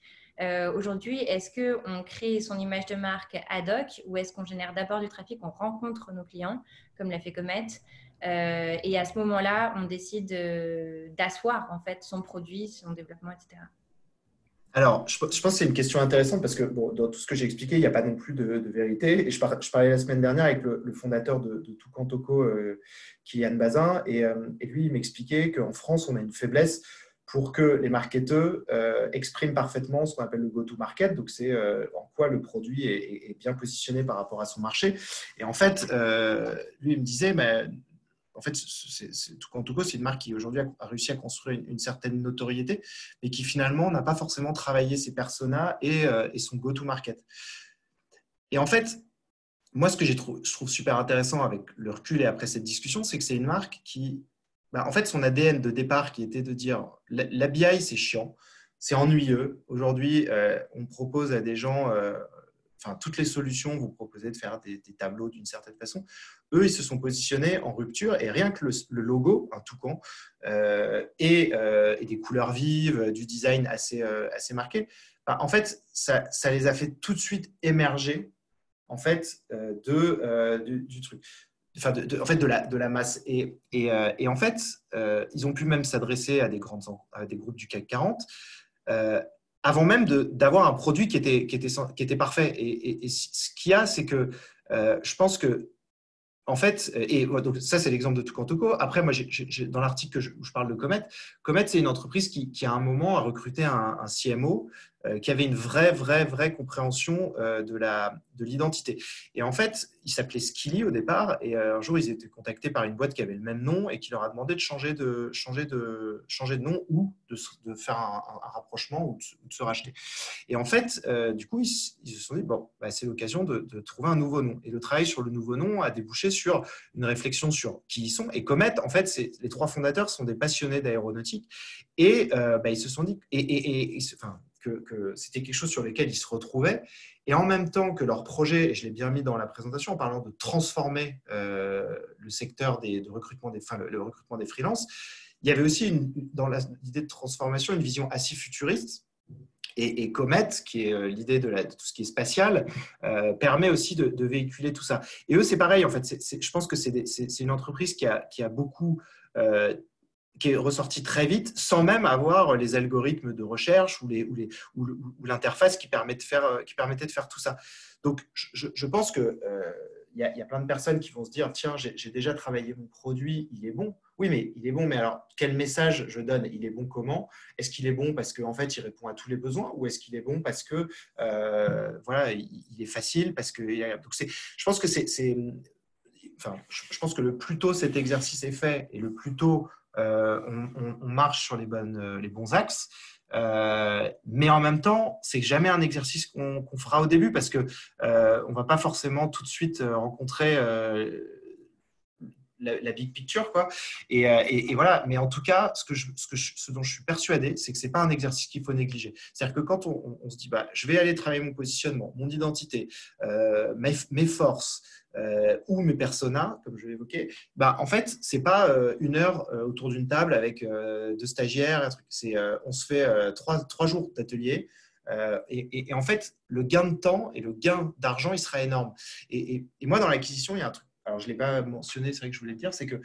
Aujourd'hui, est-ce qu'on crée son image de marque ad hoc ou est-ce qu'on génère d'abord du trafic, on rencontre nos clients, comme l'a fait Comet, et à ce moment-là, on décide d'asseoir en fait son produit, son développement, etc. Alors, je pense que c'est une question intéressante parce que bon, dans tout ce que j'ai expliqué, il n'y a pas non plus de vérité. Et je parlais la semaine dernière avec le fondateur de Toucan Toco, Kylian Bazin, et lui, il m'expliquait qu'en France, on a une faiblesse pour que les marketeurs expriment parfaitement ce qu'on appelle le go-to-market. Donc, c'est en quoi le produit est bien positionné par rapport à son marché. Et en fait, lui, il me disait, mais en fait, Toucan Toco, c'est une marque qui aujourd'hui a réussi à construire une certaine notoriété, mais qui finalement n'a pas forcément travaillé ses personas et son go-to-market. Et en fait, moi, ce que je trouve super intéressant avec le recul et après cette discussion, c'est que c'est une marque qui, en fait, son ADN de départ qui était de dire l'habillage, c'est chiant, c'est ennuyeux. Aujourd'hui, on propose à des gens toutes les solutions, vous proposez de faire des tableaux d'une certaine façon. Eux, ils se sont positionnés en rupture et rien que le logo, un toucan, et des couleurs vives, du design assez marqué, en fait, ça les a fait tout de suite émerger en fait, du truc. Enfin, en fait, de la masse. Et en fait, ils ont pu même s'adresser à des groupes du CAC 40 avant même d'avoir un produit qui était parfait. Et ce qu'il y a, c'est que je pense que, en fait, donc ça, c'est l'exemple de Toucan Toco. Après, moi, dans l'article où je parle de Comet, Comet, c'est une entreprise qui, à un moment, a recruté un CMO qui avait une vraie compréhension de l'identité. Et en fait, il s'appelait Skilly au départ. Et un jour, ils étaient contactés par une boîte qui avait le même nom et qui leur a demandé de changer de nom ou de faire un rapprochement ou de se racheter. Et en fait, du coup, ils se sont dit, bon, c'est l'occasion de trouver un nouveau nom. Et le travail sur le nouveau nom a débouché sur une réflexion sur qui ils sont. Et Comet, en fait, les trois fondateurs sont des passionnés d'aéronautique. Et ils se sont dit que c'était quelque chose sur lequel ils se retrouvaient. Et en même temps que leur projet, et je l'ai bien mis dans la présentation en parlant de transformer le secteur de recrutement le recrutement des freelances, il y avait aussi dans l'idée de transformation une vision assez futuriste. Et Comet, qui est l'idée de tout ce qui est spatial, permet aussi de véhiculer tout ça. Et eux, c'est pareil, en fait. Je pense que c'est une entreprise qui a beaucoup, qui est ressortie très vite, sans même avoir les algorithmes de recherche ou l'interface qui permettait de faire tout ça. Donc, je pense que y a plein de personnes qui vont se dire, tiens, j'ai déjà travaillé mon produit, il est bon. Oui, mais il est bon, mais alors quel message je donne? Il est bon comment? Est-ce qu'il est bon parce qu'en fait, il répond à tous les besoins ou est-ce qu'il est bon parce que il est facile parce que donc je pense que je pense que le plus tôt cet exercice est fait et le plus tôt on marche sur les bons axes. Mais en même temps, c'est jamais un exercice qu'on fera au début parce que on va pas forcément tout de suite rencontrer la big picture, quoi. Et voilà. Mais en tout cas, ce dont je suis persuadé, c'est que c'est pas un exercice qu'il faut négliger. C'est-à-dire que quand on se dit, je vais aller travailler mon positionnement, mon identité, mes forces ou mes personas, comme je l'ai évoqué, en fait, c'est pas une heure autour d'une table avec deux stagiaires, on se fait 3 jours d'atelier. Et en fait, le gain de temps et le gain d'argent, il sera énorme. Et moi, dans l'acquisition, il y a un truc. Alors, je ne l'ai pas mentionné, c'est vrai que je voulais le dire, c'est que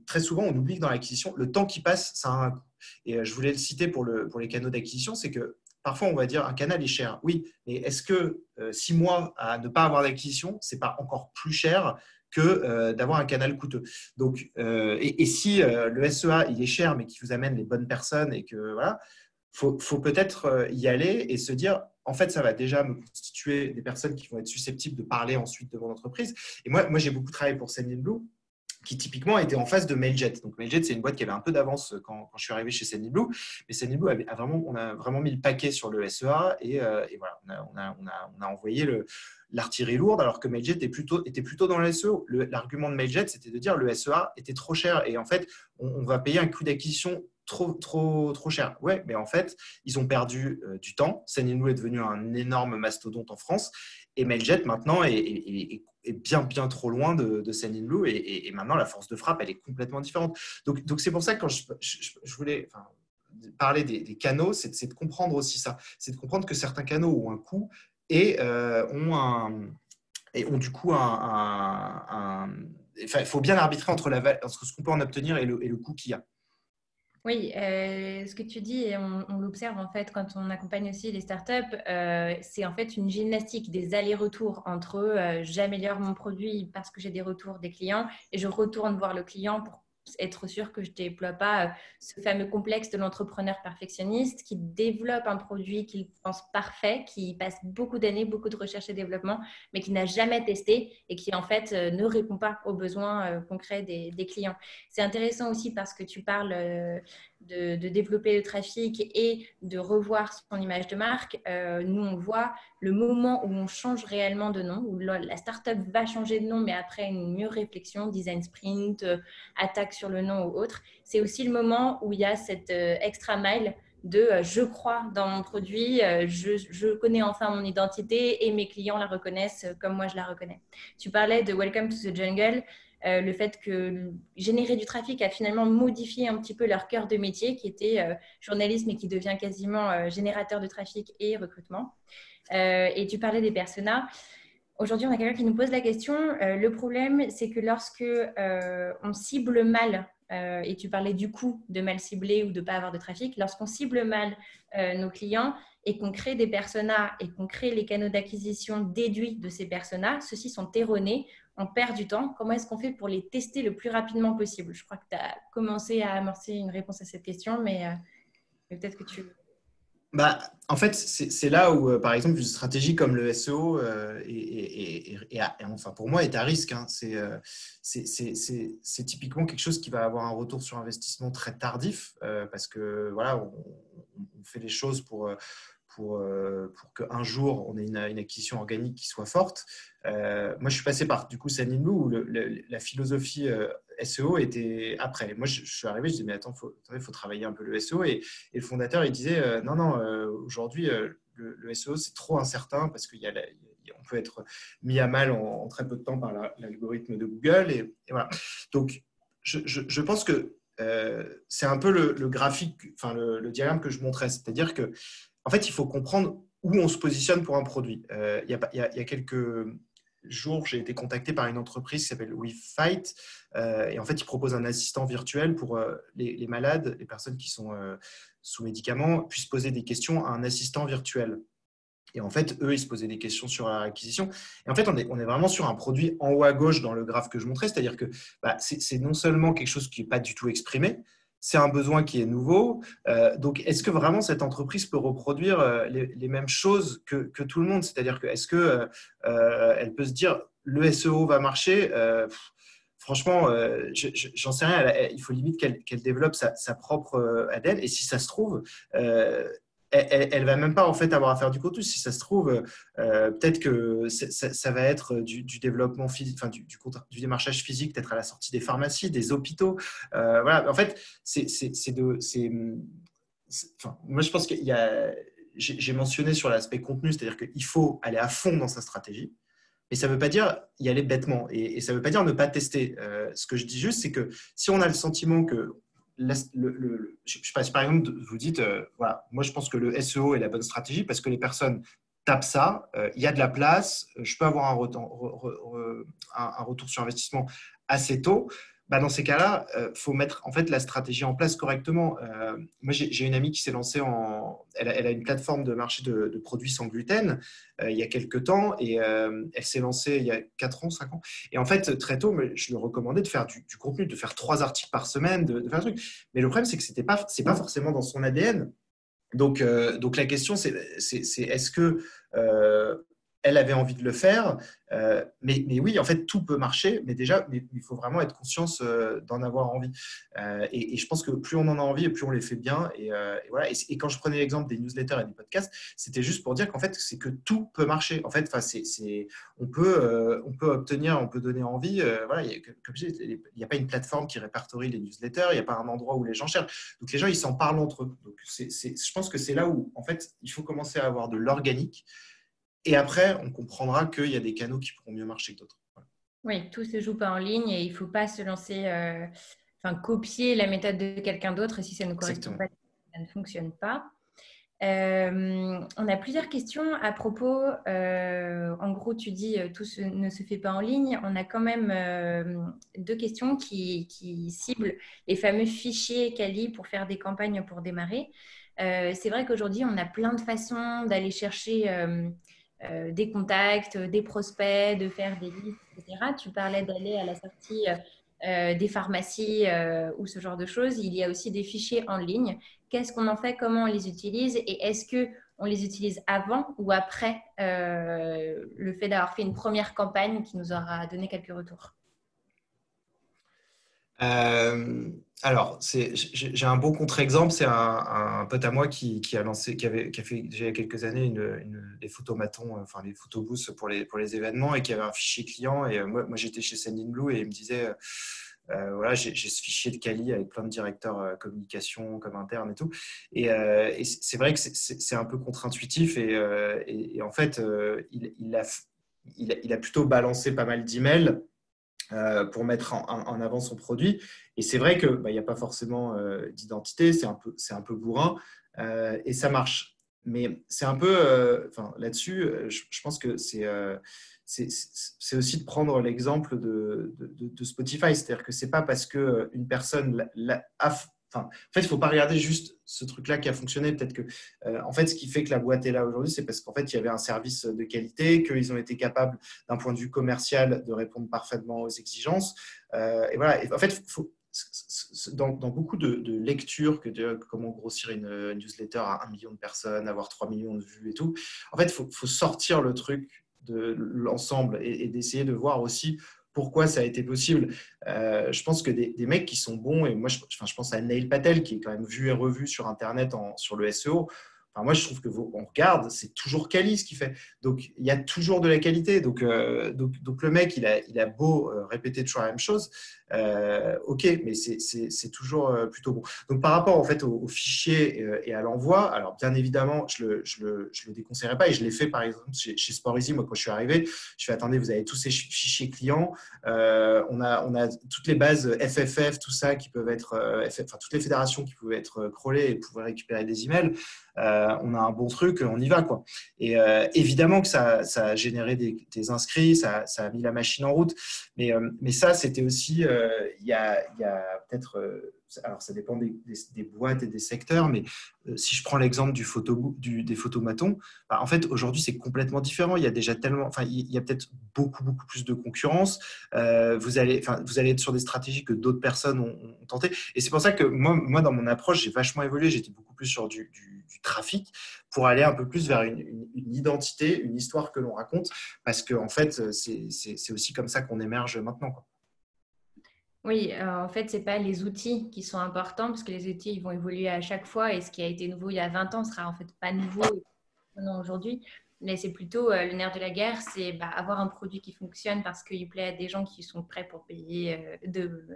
très souvent, on oublie que dans l'acquisition, le temps qui passe, ça a un coût. Et je voulais le citer pour les canaux d'acquisition, c'est que parfois, on va dire un canal est cher. Oui, mais est-ce que 6 mois à ne pas avoir d'acquisition, ce n'est pas encore plus cher que d'avoir un canal coûteux? Donc, et si le SEA, il est cher, mais qu'il vous amène les bonnes personnes et que voilà, faut peut-être y aller et se dire, en fait, ça va déjà me constituer des personnes qui vont être susceptibles de parler ensuite de mon entreprise. Et moi j'ai beaucoup travaillé pour Sendinblue, qui typiquement était en face de Mailjet. Donc Mailjet, c'est une boîte qui avait un peu d'avance quand je suis arrivé chez Sendinblue. Mais Sendinblue on a vraiment mis le paquet sur le SEA et voilà, on a envoyé l'artillerie lourde, alors que Mailjet était plutôt dans le SEO. L'argument de Mailjet, c'était de dire le SEA était trop cher et en fait, on va payer un coût d'acquisition trop cher. Ouais, mais en fait, ils ont perdu du temps. Sendinblue est devenu un énorme mastodonte en France et Mailjet maintenant est est bien, bien trop loin de Sendinblue. Et maintenant, la force de frappe, elle est complètement différente. Donc c'est pour ça que quand je voulais parler des canaux, c'est de comprendre aussi ça. C'est de comprendre que certains canaux ont un coût et ont du coup enfin, il faut bien arbitrer entre ce qu'on peut en obtenir et le coût qu'il y a. Oui, ce que tu dis, et on l'observe en fait quand on accompagne aussi les startups, c'est en fait une gymnastique des allers-retours entre j'améliore mon produit parce que j'ai des retours des clients et je retourne voir le client pour être sûr que je ne déploie pas ce fameux complexe de l'entrepreneur perfectionniste qui développe un produit qu'il pense parfait, qui passe beaucoup d'années, beaucoup de recherche et développement, mais qui n'a jamais testé et qui en fait ne répond pas aux besoins concrets des clients. C'est intéressant aussi parce que tu parles de développer le trafic et de revoir son image de marque. Nous, on voit le moment où on change réellement de nom, où la startup va changer de nom, mais après une mûre réflexion, design sprint, attaque sur le nom ou autre. C'est aussi le moment où il y a cette extra mile de je crois dans mon produit, je connais enfin mon identité et mes clients la reconnaissent comme moi je la reconnais. Tu parlais de Welcome to the Jungle. Le fait que générer du trafic a finalement modifié un petit peu leur cœur de métier, qui était journalisme et qui devient quasiment générateur de trafic et recrutement. Et tu parlais des personas. Aujourd'hui, on a quelqu'un qui nous pose la question. Le problème, c'est que lorsque on cible mal, et tu parlais du coût de mal cibler ou de ne pas avoir de trafic, lorsqu'on cible mal nos clients et qu'on crée des personas et qu'on crée les canaux d'acquisition déduits de ces personas, ceux-ci sont erronés, on perd du temps. Comment est-ce qu'on fait pour les tester le plus rapidement possible? Je crois que tu as commencé à amorcer une réponse à cette question, mais peut-être que tu... En fait, c'est là où, par exemple, une stratégie comme le SEO, enfin, pour moi, est à risque. Hein. C'est typiquement quelque chose qui va avoir un retour sur investissement très tardif parce que voilà, on fait les choses pour qu'un jour, on ait une acquisition organique qui soit forte. Moi, je suis passé par du coup Sendinblue où la philosophie SEO était après. Moi, je suis arrivé, je disais, mais attends, il faut travailler un peu le SEO. Et le fondateur, il disait, non, non, aujourd'hui, le SEO, c'est trop incertain parce qu'on peut être mis à mal en très peu de temps par l'algorithme de Google. Et voilà. Donc, je pense que c'est un peu le graphique, enfin le diagramme que je montrais. C'est-à-dire que en fait, il faut comprendre où on se positionne pour un produit. Il y a quelques jours, j'ai été contacté par une entreprise qui s'appelle WeFight. Et en fait, ils proposent un assistant virtuel pour les malades, les personnes qui sont sous médicaments, puissent poser des questions à un assistant virtuel. Et en fait, eux, ils se posaient des questions sur la acquisition. Et en fait, on est vraiment sur un produit en haut à gauche dans le graphe que je montrais. C'est-à-dire que c'est non seulement quelque chose qui n'est pas du tout exprimé, c'est un besoin qui est nouveau. Donc, est-ce que vraiment cette entreprise peut reproduire les mêmes choses que tout le monde? C'est-à-dire que est-ce qu'elle peut se dire le SEO va marcher franchement, j'en sais rien. Il faut limite qu'elle développe sa propre ADN. Et si ça se trouve, elle va même pas en fait avoir à faire du contenu. Si ça se trouve, peut-être que ça va être du développement physique, enfin du démarchage physique, peut-être à la sortie des pharmacies, des hôpitaux. Voilà. En fait, enfin, moi je pense qu'il y a, j'ai mentionné sur l'aspect contenu, c'est-à-dire qu'il faut aller à fond dans sa stratégie. Mais ça ne veut pas dire y aller bêtement et ça ne veut pas dire ne pas tester. Ce que je dis juste, c'est que si on a le sentiment que je sais pas, si par exemple vous dites, voilà, moi je pense que le SEO est la bonne stratégie parce que les personnes tapent ça, il y a de la place, je peux avoir un retour sur investissement assez tôt. Dans ces cas-là, il faut mettre en fait la stratégie en place correctement. Moi, j'ai une amie qui s'est lancée elle a une plateforme de marché de produits sans gluten il y a quelques temps et elle s'est lancée il y a 4 ans, 5 ans. Et en fait, très tôt, je lui recommandais de faire du contenu, de faire 3 articles par semaine, de faire un truc. Mais le problème, c'est que c'est pas forcément dans son ADN. Donc la question, c'est est-ce que elle avait envie de le faire mais oui, en fait, tout peut marcher, mais déjà, il faut vraiment être conscient d'en avoir envie. Et je pense que plus on en a envie, et plus on les fait bien. Et voilà. Et quand je prenais l'exemple des newsletters et des podcasts, c'était juste pour dire qu'en fait, c'est que tout peut marcher. En fait, on peut obtenir, on peut donner envie. Voilà, comme je dis, il n'y a pas une plateforme qui répertorie les newsletters, il n'y a pas un endroit où les gens cherchent. Donc les gens, ils s'en parlent entre eux. Donc je pense que c'est là où, en fait, il faut commencer à avoir de l'organique Et après, on comprendra qu'il y a des canaux qui pourront mieux marcher que d'autres. Voilà. Oui, tout se joue pas en ligne et il ne faut pas se lancer, copier la méthode de quelqu'un d'autre si ça ne correspond Exactement. pas, ça ne fonctionne pas. On a plusieurs questions à propos. En gros, tu dis tout ne se fait pas en ligne. On a quand même deux questions qui ciblent les fameux fichiers Kali pour faire des campagnes pour démarrer. C'est vrai qu'aujourd'hui, on a plein de façons d'aller chercher des contacts, des prospects, de faire des listes, etc. Tu parlais d'aller à la sortie des pharmacies ou ce genre de choses. Il y a aussi des fichiers en ligne. Qu'est-ce qu'on en fait, comment on les utilise et est-ce qu'on les utilise avant ou après le fait d'avoir fait une première campagne qui nous aura donné quelques retours? Alors, j'ai un beau contre-exemple. C'est un pote à moi qui a lancé, qui a fait il y a quelques années des photomatons, enfin des photobooths pour les événements et qui avait un fichier client. Et moi j'étais chez Sendinblue et il me disait voilà, j'ai ce fichier de Kali avec plein de directeurs communication comme interne et tout. Et c'est vrai que c'est un peu contre-intuitif et en fait, il a plutôt balancé pas mal d'emails pour mettre en avant son produit. Et c'est vrai qu'il n'y a pas forcément d'identité, c'est un peu bourrin et ça marche. Mais c'est un peu, là-dessus, je pense que c'est aussi de prendre l'exemple de Spotify. C'est-à-dire que ce n'est pas parce qu'une personne en fait, il ne faut pas regarder juste ce truc-là qui a fonctionné. Peut-être que, en fait, ce qui fait que la boîte est là aujourd'hui, c'est parce qu'en fait, il y avait un service de qualité, qu'ils ont été capables, d'un point de vue commercial, de répondre parfaitement aux exigences. Et voilà. Et en fait, dans beaucoup de lectures, comment grossir une newsletter à 1 million de personnes, avoir 3 millions de vues et tout, en fait, il faut sortir le truc de l'ensemble et d'essayer de voir aussi pourquoi ça a été possible. Je pense que des mecs qui sont bons, et moi je pense à Neil Patel qui est quand même vu et revu sur Internet sur le SEO. Enfin, moi je trouve que on regarde, c'est toujours quali ce qu'il fait. Donc il y a toujours de la qualité. Donc le mec, il a beau répéter toujours la même chose, ok, mais c'est toujours plutôt bon. Donc par rapport en fait au fichier et à l'envoi, alors bien évidemment, je le déconseillerais pas et je l'ai fait par exemple chez Sporisy. Moi quand je suis arrivé, je fais attendez, vous avez tous ces fichiers clients, on a toutes les bases FFF, tout ça qui peuvent être, toutes les fédérations qui peuvent être crawlées et pouvoir récupérer des emails. On a un bon truc, on y va quoi. Et évidemment que ça a généré des inscrits, ça a mis la machine en route. Mais ça, c'était aussi, il y a peut-être, alors ça dépend des boîtes et des secteurs, mais si je prends l'exemple des photomatons, en fait, aujourd'hui, c'est complètement différent. Il y a déjà tellement, il y a peut-être beaucoup plus de concurrence. Vous allez être sur des stratégies que d'autres personnes ont tenté. Et c'est pour ça que moi, dans mon approche, j'ai vachement évolué. J'étais beaucoup plus sur du trafic pour aller un peu plus vers une identité, une histoire que l'on raconte, parce qu'en fait, c'est aussi comme ça qu'on émerge maintenant, quoi. Oui, en fait, ce n'est pas les outils qui sont importants parce que les outils ils vont évoluer à chaque fois et ce qui a été nouveau il y a 20 ans sera en fait pas nouveau aujourd'hui. Mais c'est plutôt le nerf de la guerre, c'est avoir un produit qui fonctionne parce qu'il plaît à des gens qui sont prêts pour payer,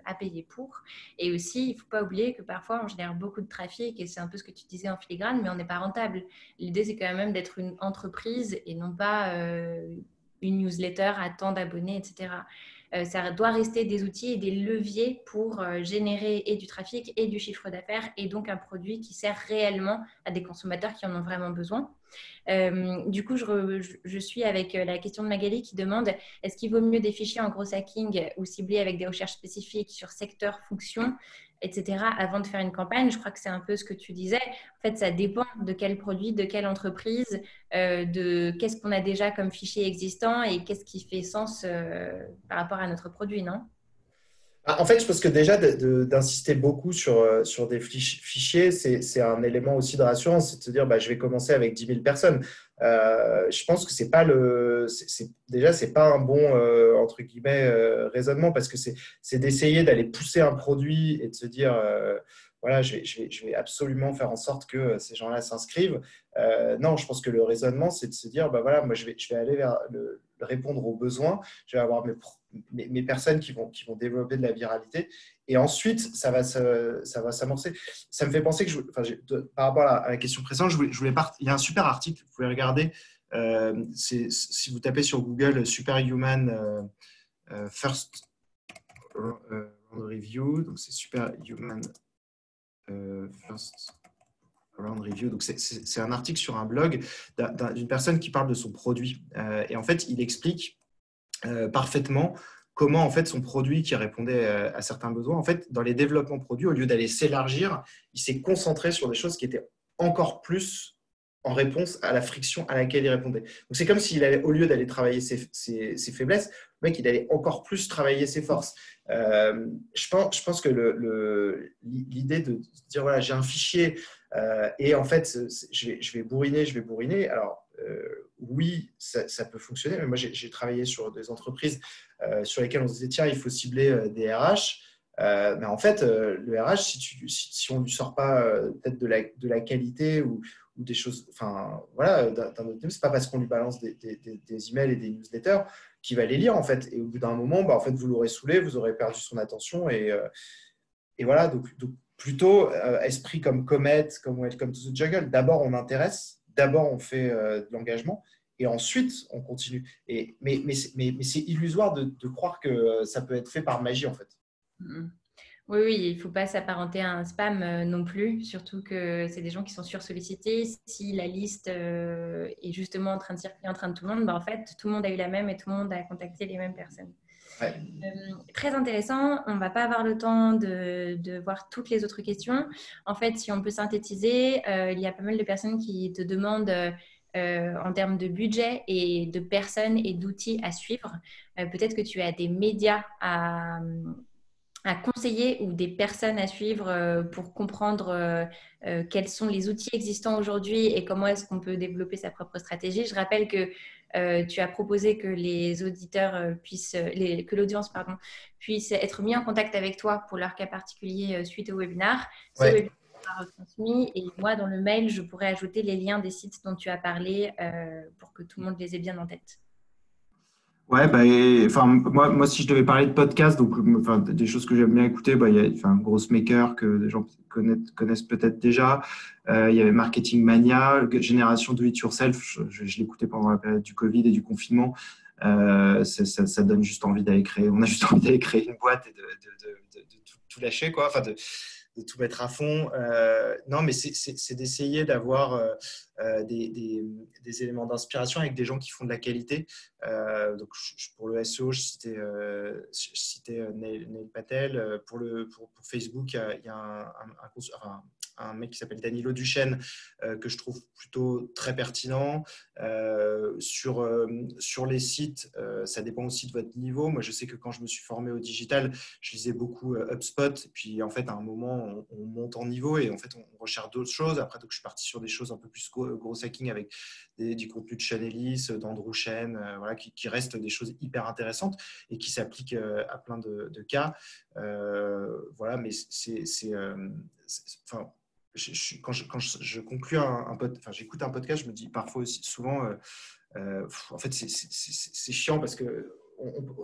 à payer pour. Et aussi, il ne faut pas oublier que parfois, on génère beaucoup de trafic et c'est un peu ce que tu disais en filigrane, mais on n'est pas rentable. L'idée, c'est quand même d'être une entreprise et non pas une newsletter à tant d'abonnés, etc. Ça doit rester des outils et des leviers pour générer et du trafic et du chiffre d'affaires et donc un produit qui sert réellement à des consommateurs qui en ont vraiment besoin. Du coup, je suis avec la question de Magali qui demande est-ce qu'il vaut mieux des fichiers en gros hacking ou ciblés avec des recherches spécifiques sur secteur, fonction, etc. avant de faire une campagne? Je crois que c'est un peu ce que tu disais. En fait, ça dépend de quel produit, de quelle entreprise, de qu'est-ce qu'on a déjà comme fichier existant et qu'est-ce qui fait sens par rapport à notre produit, non? En fait, je pense que déjà d'insister beaucoup sur des fichiers, c'est un élément aussi de rassurance, c'est de se dire je vais commencer avec 10 000 personnes. Je pense que déjà, c'est pas un bon entre guillemets raisonnement parce que c'est d'essayer d'aller pousser un produit et de se dire voilà, je vais absolument faire en sorte que ces gens-là s'inscrivent. Non, je pense que le raisonnement, c'est de se dire voilà, moi je vais aller vers répondre aux besoins, je vais avoir mes personnes qui vont développer de la viralité et ensuite ça va s'amorcer. Ça me fait penser que par rapport à la question précédente, il y a un super article, vous pouvez regarder Si vous tapez sur Google Superhuman First Round Review, donc c'est Superhuman First Round Review. Donc c'est un article sur un blog d'une personne qui parle de son produit. Et en fait, il explique parfaitement comment en fait son produit qui répondait à certains besoins, en fait, dans les développements produits, au lieu d'aller s'élargir, il s'est concentré sur des choses qui étaient encore plus en réponse à la friction à laquelle il répondait. Donc c'est comme s'il allait, au lieu d'aller travailler ses faiblesses, le mec il allait encore plus travailler ses forces. Je pense que l'idée de dire voilà, j'ai un fichier et en fait je vais bourriner. Alors oui, ça peut fonctionner, mais moi j'ai travaillé sur des entreprises sur lesquelles on se disait tiens, il faut cibler des RH. Mais en fait, le RH, si on ne lui sort pas peut-être de la qualité ou des choses, enfin voilà, d'un autre thème, c'est pas parce qu'on lui balance des emails et des newsletters qu'il va les lire en fait. Et au bout d'un moment, en fait, vous l'aurez saoulé, vous aurez perdu son attention et voilà. Donc plutôt esprit comme Comet, comme Welcome to the Jungle. D'abord, on intéresse, d'abord on fait de l'engagement. Et ensuite, on continue. Mais c'est illusoire de croire que ça peut être fait par magie, en fait. Oui, il ne faut pas s'apparenter à un spam non plus, surtout que c'est des gens qui sont sursollicités. Si la liste est justement en train de circuler en train de tout le monde, en fait, tout le monde a eu la même et tout le monde a contacté les mêmes personnes. Ouais. Très intéressant. On ne va pas avoir le temps de voir toutes les autres questions. En fait, si on peut synthétiser, il y a pas mal de personnes qui te demandent en termes de budget et de personnes et d'outils à suivre. Peut-être que tu as des médias à conseiller ou des personnes à suivre pour comprendre quels sont les outils existants aujourd'hui et comment est-ce qu'on peut développer sa propre stratégie. Je rappelle que tu as proposé que les auditeurs que l'audience puisse être mis en contact avec toi pour leur cas particulier suite au webinaire. Ce webinaire sera retransmis et moi, dans le mail, je pourrais ajouter les liens des sites dont tu as parlé pour que tout le monde les ait bien en tête. Ouais, moi, si je devais parler de podcast, donc des choses que j'aime bien écouter, il y a Grossmaker que des gens connaissent peut-être déjà. Il y avait Marketing Mania, Génération Do It Yourself. Je l'écoutais pendant la période du Covid et du confinement. Ça donne juste envie d'aller créer. On a juste envie d'aller créer une boîte et de tout lâcher, quoi. Enfin, de tout mettre à fond. Non, mais c'est d'essayer d'avoir des éléments d'inspiration avec des gens qui font de la qualité. Donc, pour le SEO, je citais Neil Patel. Pour Facebook, il y a un mec qui s'appelle Danilo Duchesne que je trouve plutôt très pertinent. Sur les sites, ça dépend aussi de votre niveau. Moi, je sais que quand je me suis formé au digital, je lisais beaucoup HubSpot. Et puis, en fait, à un moment, on monte en niveau et en fait, on recherche d'autres choses. Après, donc, je suis parti sur des choses un peu plus gros hacking avec du contenu de Chanelis, d'Andrew Chen, voilà, qui restent des choses hyper intéressantes et qui s'appliquent à plein de cas. Voilà, mais quand je conclue j'écoute un podcast, je me dis parfois aussi souvent, en fait, c'est chiant parce que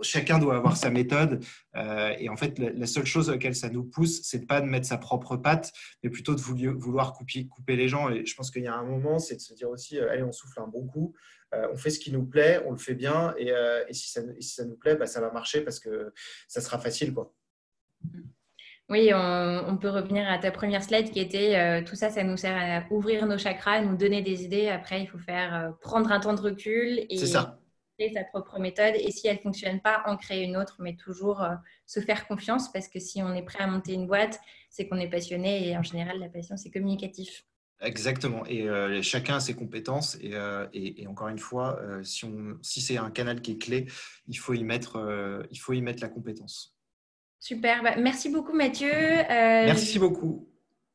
chacun doit avoir sa méthode et en fait, la seule chose à laquelle ça nous pousse, c'est de pas de mettre sa propre patte, mais plutôt de vouloir couper les gens. Et je pense qu'il y a un moment, c'est de se dire aussi, allez, on souffle un bon coup, on fait ce qui nous plaît, on le fait bien et si ça nous plaît, ça va marcher parce que ça sera facile, quoi. Oui, on peut revenir à ta première slide qui était tout ça, ça nous sert à ouvrir nos chakras, à nous donner des idées. Après, il faut prendre un temps de recul et créer sa propre méthode. Et si elle ne fonctionne pas, en créer une autre, mais toujours se faire confiance parce que si on est prêt à monter une boîte, c'est qu'on est passionné et en général, la passion, c'est communicatif. Exactement. Et chacun a ses compétences. Et encore une fois, si c'est un canal qui est clé, il faut y mettre la compétence. Super, merci beaucoup Mathieu. Merci beaucoup.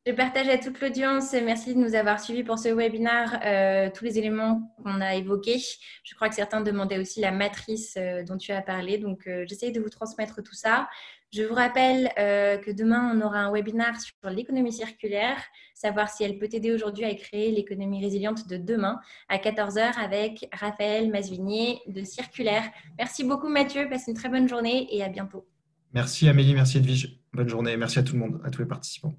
Je partage à toute l'audience. Merci de nous avoir suivis pour ce webinaire, tous les éléments qu'on a évoqués. Je crois que certains demandaient aussi la matrice dont tu as parlé. Donc, j'essaie de vous transmettre tout ça. Je vous rappelle que demain, on aura un webinaire sur l'économie circulaire, savoir si elle peut t'aider aujourd'hui à créer l'économie résiliente de demain à 14h avec Raphaël Masvigné de Circulaire. Merci beaucoup Mathieu, passe une très bonne journée et à bientôt. Merci Amélie, merci Edwige. Bonne journée. Merci à tout le monde, à tous les participants.